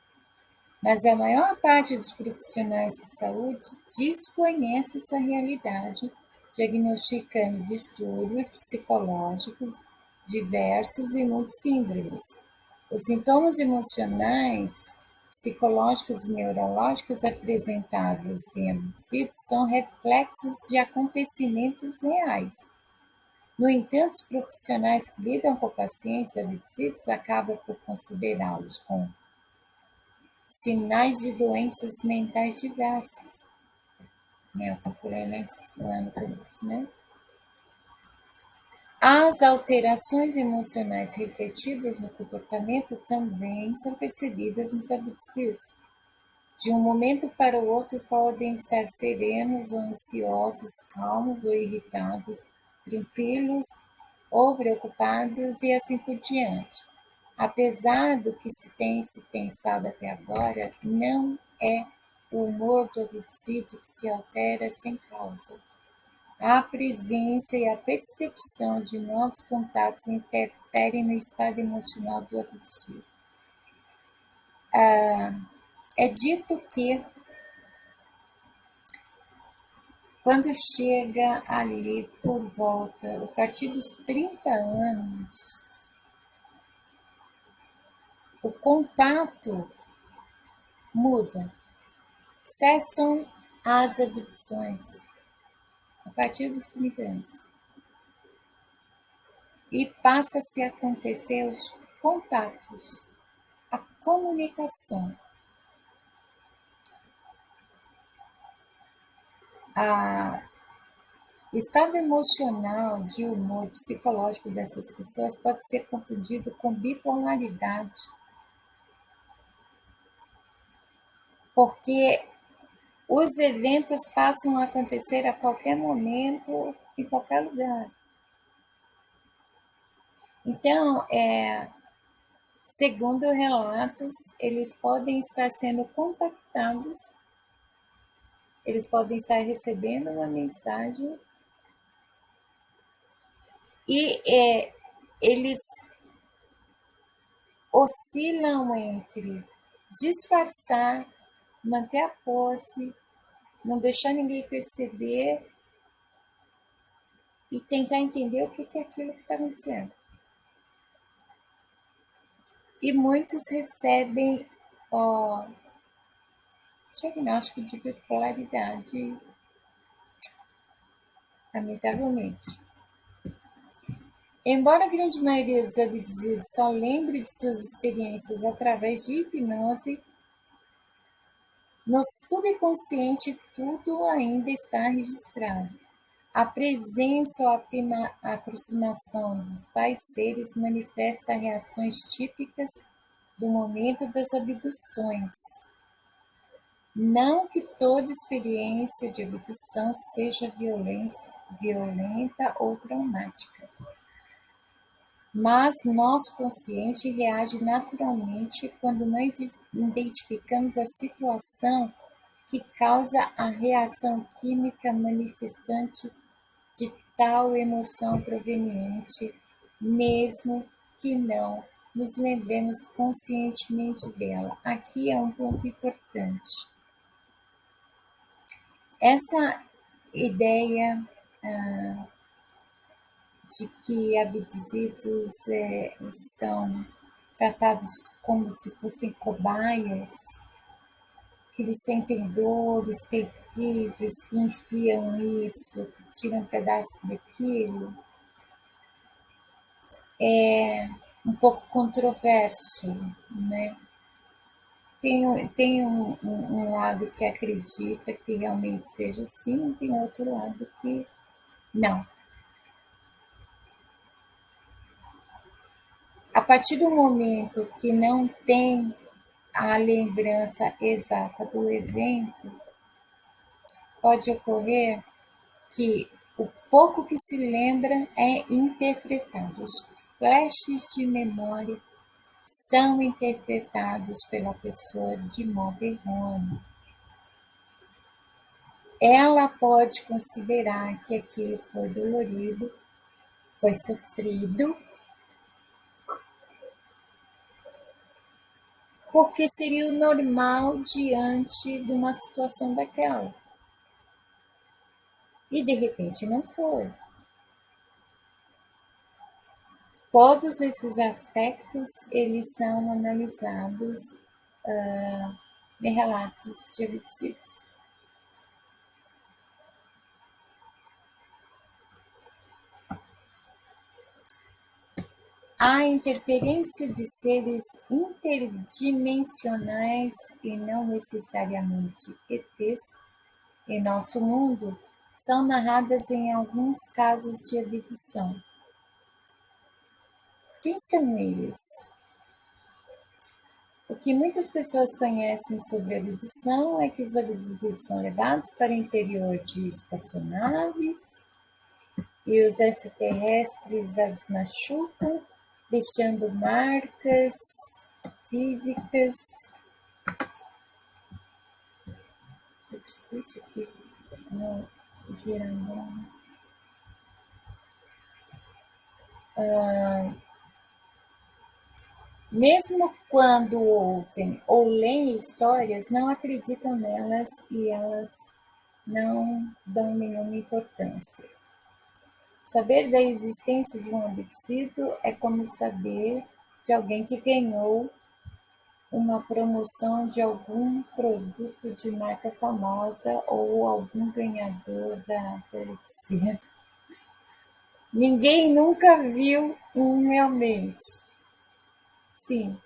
mas a maior parte dos profissionais de saúde desconhece essa realidade, diagnosticando distúrbios psicológicos diversos e muitas síndromes. Os sintomas emocionais, psicológicos e neurológicos apresentados em abduzidos são reflexos de acontecimentos reais. No entanto, os profissionais que lidam com pacientes abduzidos acabam por considerá-los com sinais de doenças mentais diversas. É o que eu falei lá no começo, né? As alterações emocionais refletidas no comportamento também são percebidas nos abduzidos. De um momento para o outro podem estar serenos ou ansiosos, calmos ou irritados, tranquilos ou preocupados e assim por diante. Apesar do que se pensado até agora, não é o humor do abduzido que se altera sem causa. A presença e a percepção de novos contatos interferem no estado emocional do abduzido. É dito que quando chega ali por volta, a partir dos 30 anos, o contato muda. Cessam as abduções a partir dos 30 anos. E passa-se a acontecer os contatos, a comunicação. O estado emocional de humor psicológico dessas pessoas pode ser confundido com bipolaridade, porque os eventos passam a acontecer a qualquer momento, em qualquer lugar. Então, segundo relatos, eles podem estar sendo contactados, eles podem estar recebendo uma mensagem e eles oscilam entre disfarçar, manter a pose, não deixar ninguém perceber e tentar entender o que é aquilo que está acontecendo. E muitos recebem diagnóstico de bipolaridade, lamentavelmente. Embora a grande maioria dos abduzidos só lembre de suas experiências através de hipnose, no subconsciente tudo ainda está registrado. A presença ou a aproximação dos tais seres manifesta reações típicas do momento das abduções. Não que toda experiência de abdução seja violenta ou traumática, mas nosso consciente reage naturalmente quando nós identificamos a situação que causa a reação química manifestante de tal emoção proveniente, mesmo que não nos lembremos conscientemente dela. Aqui é um ponto importante. Essa ideia de que abduzidos são tratados como se fossem cobaias, que eles sentem dores terríveis, que enfiam isso, que tiram um pedaço daquilo, é um pouco controverso, né? Tem um lado que acredita que realmente seja assim, tem outro lado que não. A partir do momento que não tem a lembrança exata do evento, pode ocorrer que o pouco que se lembra é interpretado. Os flashes de memória são interpretados pela pessoa de modo errôneo. Ela pode considerar que aquilo foi dolorido, foi sofrido, porque seria o normal diante de uma situação daquela. E de repente não foi. Todos esses aspectos, eles são analisados em relatos de abduzidos. A interferência de seres interdimensionais e não necessariamente ETs em nosso mundo são narradas em alguns casos de abdução. Quem são eles? O que muitas pessoas conhecem sobre abdução é que os abduzidos são levados para o interior de espaçonaves e os extraterrestres as machucam, deixando marcas físicas. Tá difícil aqui no girandão. Mesmo quando ouvem ou leem histórias, não acreditam nelas e elas não dão nenhuma importância. Saber da existência de um abduzido é como saber de alguém que ganhou uma promoção de algum produto de marca famosa ou algum ganhador da televisão. Ninguém nunca viu um realmente. Sim,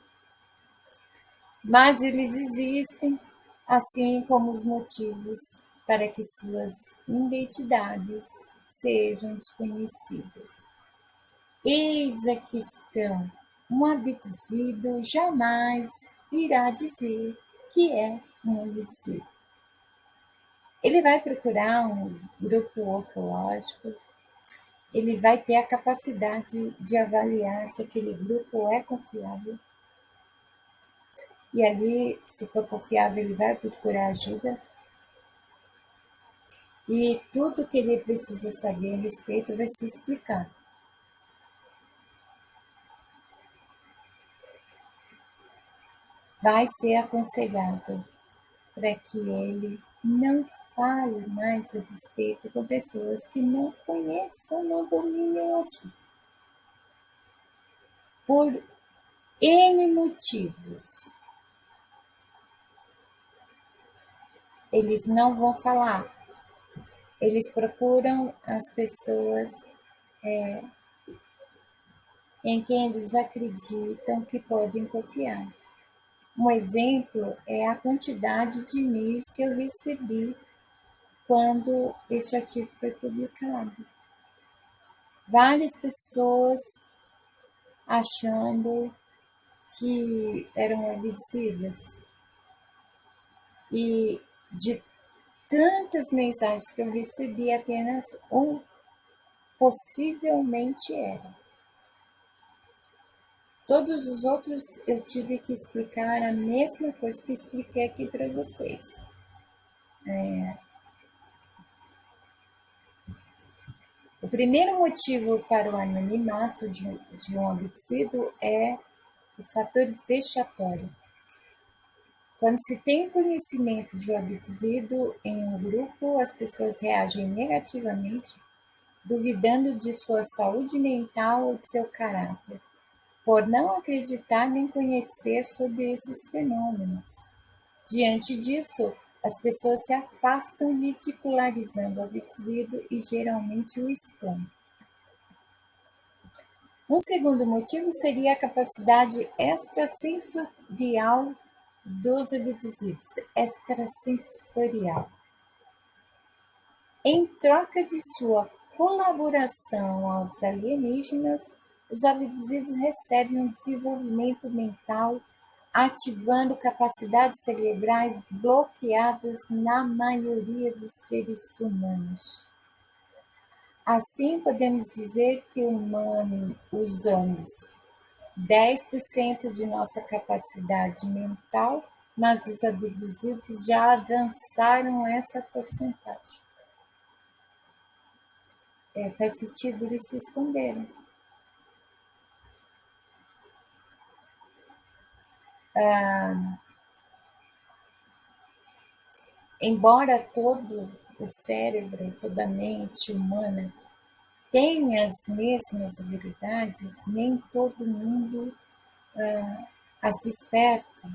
mas eles existem, assim como os motivos para que suas identidades sejam desconhecidas. Eis a questão: um abduzido jamais irá dizer que é um abduzido. Ele vai procurar um grupo ufológico, ele vai ter a capacidade de avaliar se aquele grupo é confiável. E ali, se for confiável, ele vai procurar ajuda. E tudo que ele precisa saber a respeito vai ser explicado. Vai ser aconselhado para que ele não fale mais a respeito com pessoas que não conheçam, não dominem o assunto. Por N motivos. Eles não vão falar. Eles procuram as pessoas em quem eles acreditam que podem confiar. Um exemplo é a quantidade de e-mails que eu recebi quando este artigo foi publicado. Várias pessoas achando que eram abduzidas. E de tantas mensagens que eu recebi, apenas um possivelmente era. Todos os outros eu tive que explicar a mesma coisa que expliquei aqui para vocês. O primeiro motivo para o anonimato de um abduzido é o fator vexatório. Quando se tem conhecimento de um abduzido em um grupo, as pessoas reagem negativamente, duvidando de sua saúde mental ou de seu caráter, por não acreditar nem conhecer sobre esses fenômenos. Diante disso, as pessoas se afastam, ridicularizando o abduzido e geralmente o expõem. Um segundo motivo seria a capacidade extrasensorial dos abduzidos. Extrasensorial. Em troca de sua colaboração aos alienígenas, os abduzidos recebem um desenvolvimento mental, ativando capacidades cerebrais bloqueadas na maioria dos seres humanos. Assim, podemos dizer que usamos 10% de nossa capacidade mental, mas os abduzidos já avançaram essa porcentagem. Faz sentido eles se esconderem. Embora todo o cérebro, toda a mente humana tenha as mesmas habilidades, nem todo mundo as desperta.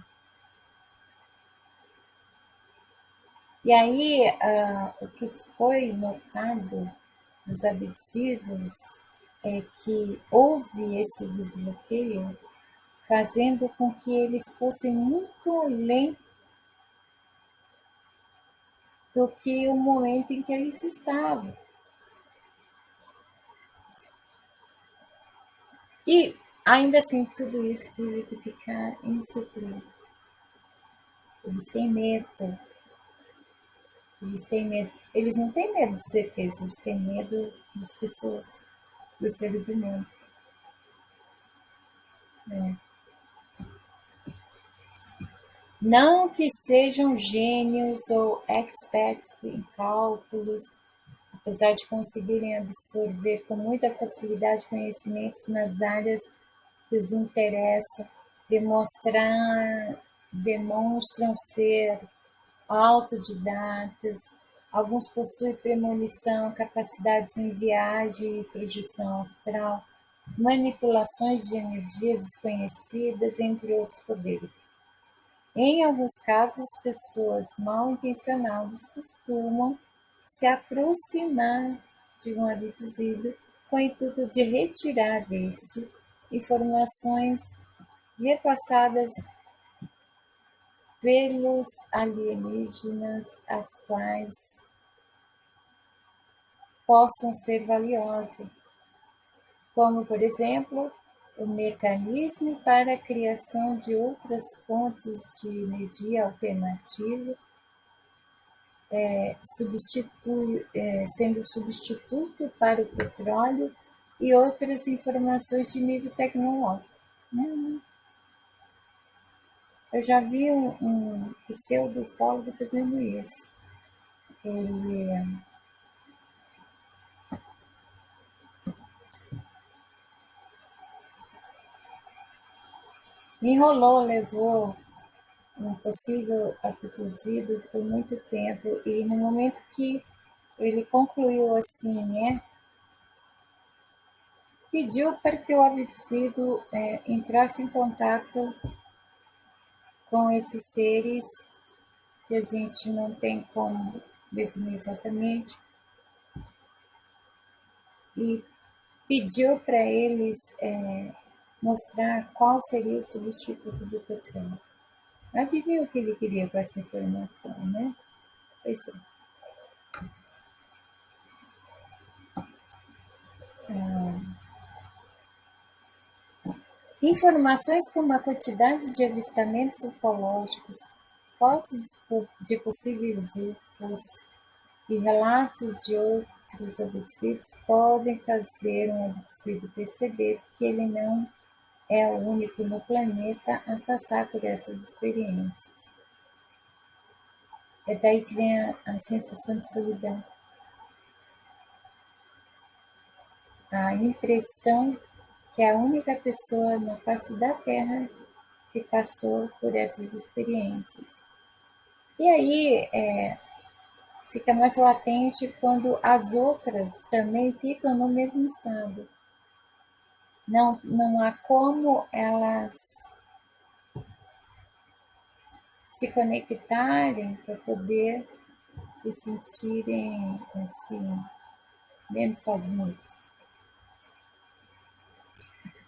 E aí, o que foi notado nos abduzidos é que houve esse desbloqueio, fazendo com que eles fossem muito além do que o momento em que eles estavam. E ainda assim, tudo isso teve que ficar em segredo. Eles têm medo. Eles têm medo. Eles não têm medo de certeza, eles têm medo das pessoas, dos seres humanos. Né? Não que sejam gênios ou experts em cálculos, apesar de conseguirem absorver com muita facilidade conhecimentos nas áreas que os interessam, demonstram ser autodidatas, alguns possuem premonição, capacidades em viagem e projeção astral, manipulações de energias desconhecidas, entre outros poderes. Em alguns casos, pessoas mal intencionadas costumam se aproximar de um abduzido com o intuito de retirar deste informações repassadas pelos alienígenas, as quais possam ser valiosas, como, por exemplo, o mecanismo para a criação de outras fontes de energia alternativa, sendo substituto para o petróleo e outras informações de nível tecnológico. Eu já vi um pseudofólogo fazendo isso. Ele enrolou, levou um possível abduzido por muito tempo, e no momento que ele concluiu assim, pediu para que o abduzido entrasse em contato com esses seres que a gente não tem como definir exatamente, e pediu para eles mostrar qual seria o substituto do petróleo. Adivinha o que ele queria com essa informação, né? Pois é. Informações como a quantidade de avistamentos ufológicos, fotos de possíveis UFOs e relatos de outros abduzidos podem fazer um abduzido perceber que ele não é o único no planeta a passar por essas experiências. É daí que vem a sensação de solidão. A impressão que é a única pessoa na face da Terra que passou por essas experiências. E aí fica mais latente quando as outras também ficam no mesmo estado. Não há como elas se conectarem para poder se sentirem assim, menos sozinhos.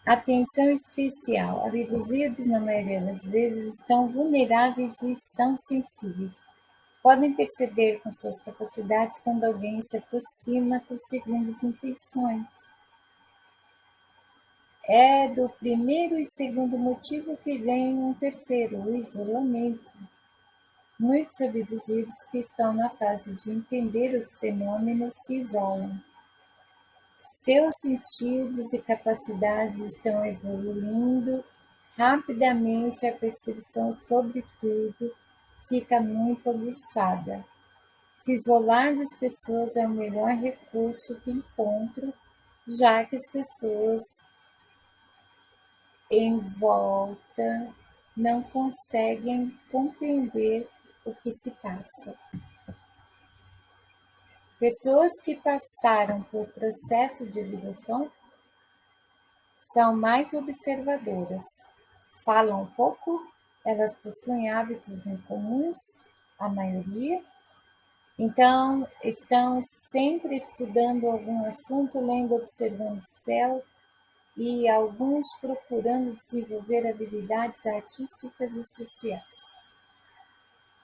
Atenção especial. Abduzidos, na maioria das vezes, estão vulneráveis e são sensíveis. Podem perceber com suas capacidades quando alguém se aproxima com segundas intenções. É do primeiro e segundo motivo que vem um terceiro, o isolamento. Muitos abduzidos que estão na fase de entender os fenômenos se isolam. Seus sentidos e capacidades estão evoluindo rapidamente, a percepção sobre tudo fica muito aguçada. Se isolar das pessoas é o melhor recurso que encontro, já que as pessoas em volta não conseguem compreender o que se passa. Pessoas que passaram por processo de abdução são mais observadoras, falam pouco, elas possuem hábitos incomuns, a maioria, então estão sempre estudando algum assunto, lendo, observando o céu, e alguns procurando desenvolver habilidades artísticas e sociais.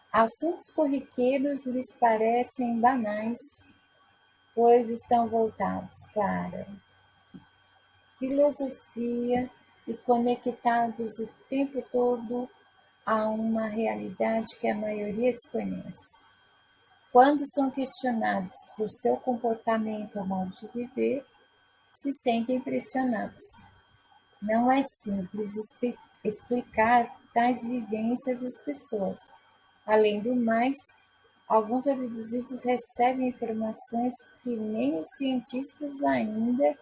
Assuntos corriqueiros lhes parecem banais, pois estão voltados para filosofia e conectados o tempo todo a uma realidade que a maioria desconhece. Quando são questionados por seu comportamento ou modo de viver, se sentem pressionados. Não é simples explicar tais vivências às pessoas. Além do mais, alguns abduzidos recebem informações que nem os cientistas ainda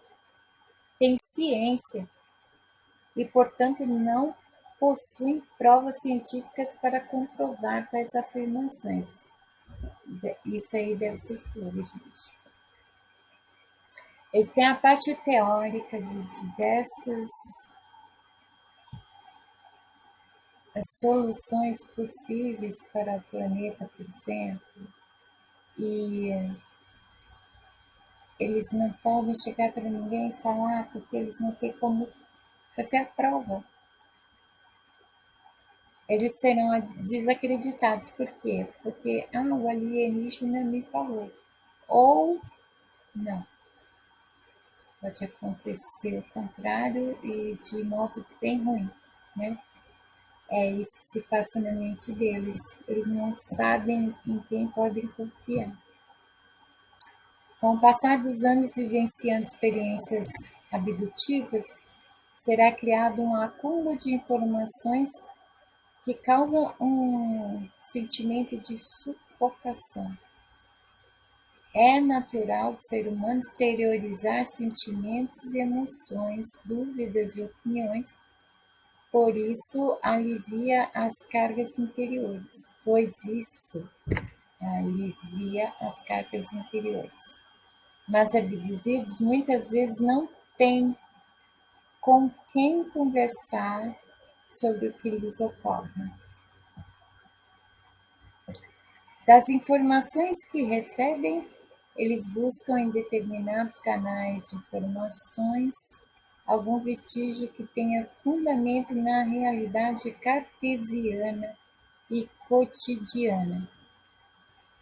têm ciência e, portanto, não possuem provas científicas para comprovar tais afirmações. Isso aí deve ser flores, gente. Eles têm a parte teórica de diversas soluções possíveis para o planeta, por exemplo, e eles não podem chegar para ninguém e falar porque eles não têm como fazer a prova. Eles serão desacreditados. Por quê? Porque o alienígena me falou. Ou não. Pode acontecer o contrário e de modo bem ruim, né? É isso que se passa na mente deles. Eles não sabem em quem podem confiar. Com o passar dos anos vivenciando experiências abdutivas, será criado um acúmulo de informações que causa um sentimento de sufocação. É natural do ser humano exteriorizar sentimentos e emoções, dúvidas e opiniões, por isso alivia as cargas interiores, Mas abduzidos muitas vezes não têm com quem conversar sobre o que lhes ocorre. Das informações que recebem, eles buscam em determinados canais de informações algum vestígio que tenha fundamento na realidade cartesiana e cotidiana.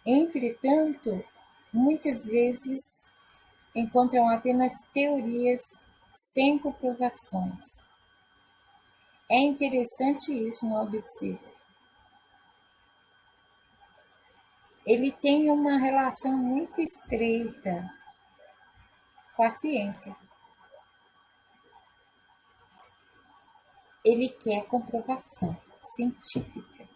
Entretanto, muitas vezes encontram apenas teorias sem comprovações. É interessante isso no abduzido. Ele tem uma relação muito estreita com a ciência. Ele quer comprovação científica.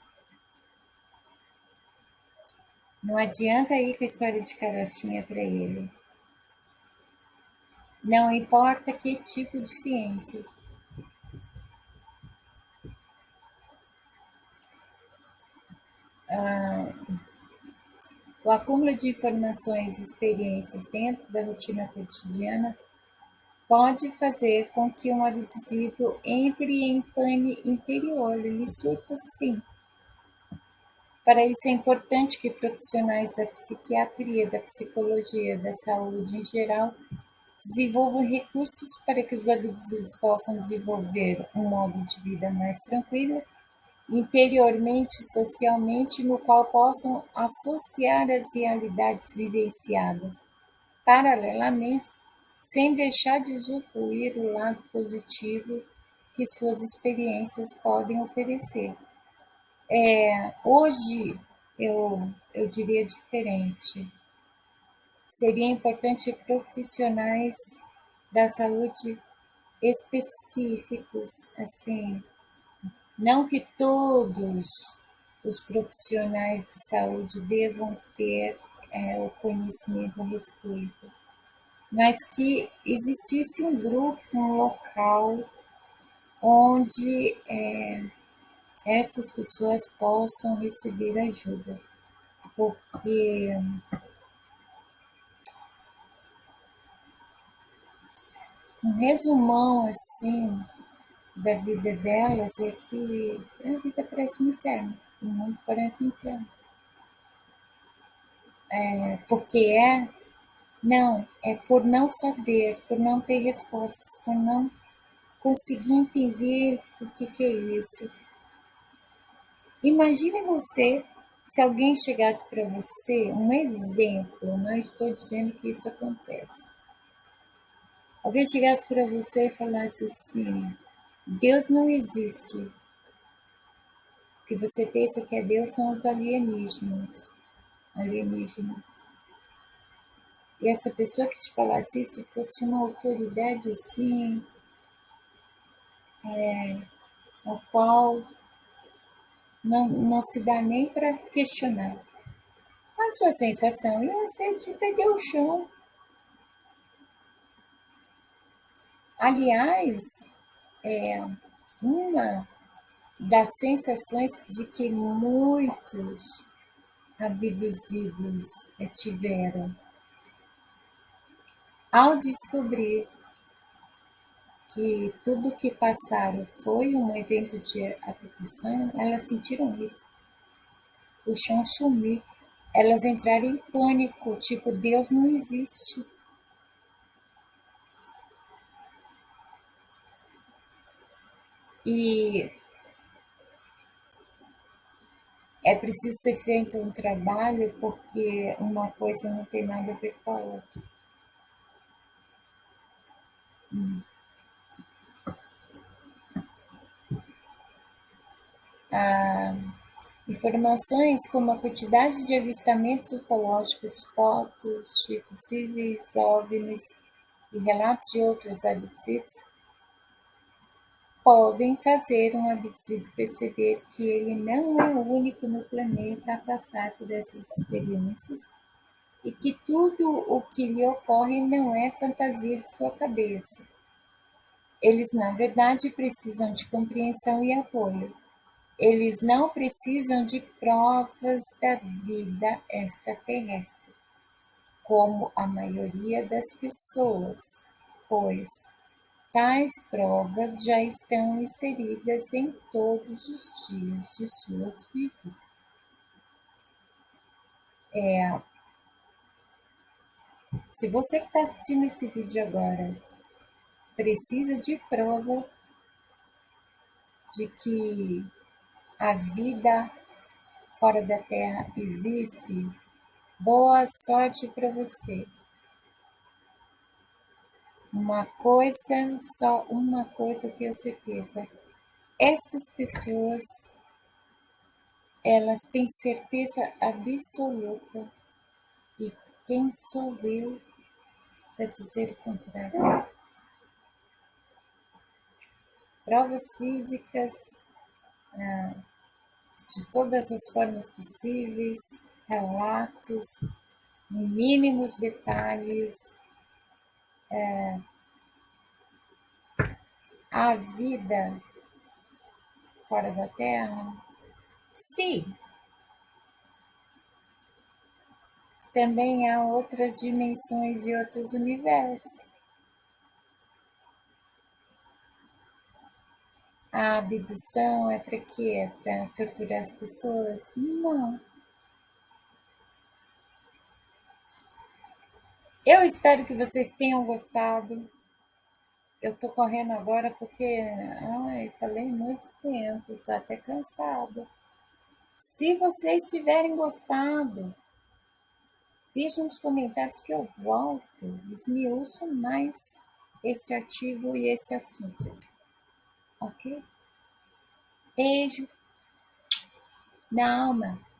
Não adianta ir com a história de carochinha para ele. Não importa que tipo de ciência. O acúmulo de informações e experiências dentro da rotina cotidiana pode fazer com que um abduzido entre em pane interior, ele surta sim. Para isso é importante que profissionais da psiquiatria, da psicologia, da saúde em geral desenvolvam recursos para que os abduzidos possam desenvolver um modo de vida mais tranquilo, interiormente e socialmente, no qual possam associar as realidades vivenciadas paralelamente, sem deixar de usufruir o lado positivo que suas experiências podem oferecer. Hoje, eu diria diferente. Seria importante profissionais da saúde específicos, assim, não que todos os profissionais de saúde devam ter o conhecimento a respeito, mas que existisse um grupo, um local onde essas pessoas possam receber ajuda, porque um resumão assim da vida delas é que a vida parece um inferno, o mundo parece um inferno. Porque não, é por não saber, por não ter respostas, por não conseguir entender o que é isso. Imagine você se alguém chegasse para você, um exemplo, não estou dizendo que isso acontece. Alguém chegasse para você e falasse assim: Deus não existe. O que você pensa que é Deus são os alienígenas. E essa pessoa que te falasse isso fosse uma autoridade assim, a qual não se dá nem para questionar. A sua sensação ia ser de perder o chão. Aliás, uma das sensações de que muitos abduzidos tiveram ao descobrir que tudo que passaram foi um evento de abdução, elas sentiram isso. O chão sumiu. Elas entraram em pânico, tipo, Deus não existe. E é preciso ser feito um trabalho porque uma coisa não tem nada a ver com a outra. Informações como a quantidade de avistamentos ufológicos, fotos de possíveis OVNIs e relatos de outros abduzidos podem fazer um abduzido perceber que ele não é o único no planeta a passar por essas experiências e que tudo o que lhe ocorre não é fantasia de sua cabeça. Eles, na verdade, precisam de compreensão e apoio. Eles não precisam de provas da vida extraterrestre, como a maioria das pessoas, pois tais provas já estão inseridas em todos os dias de suas vidas. Se você que está assistindo esse vídeo agora precisa de prova de que a vida fora da Terra existe, boa sorte para você. Só uma coisa eu tenho certeza. Essas pessoas, elas têm certeza absoluta. E quem sou eu para dizer o contrário? Provas físicas de todas as formas possíveis, relatos, mínimos detalhes, a vida fora da Terra. Sim, também há outras dimensões e outros universos. A abdução é para quê? É para torturar as pessoas? Não. Eu espero que vocês tenham gostado. Eu tô correndo agora porque, falei muito tempo, tô até cansada. Se vocês tiverem gostado, deixem nos comentários que eu volto, esmiuço mais esse artigo e esse assunto. Ok? Beijo na alma.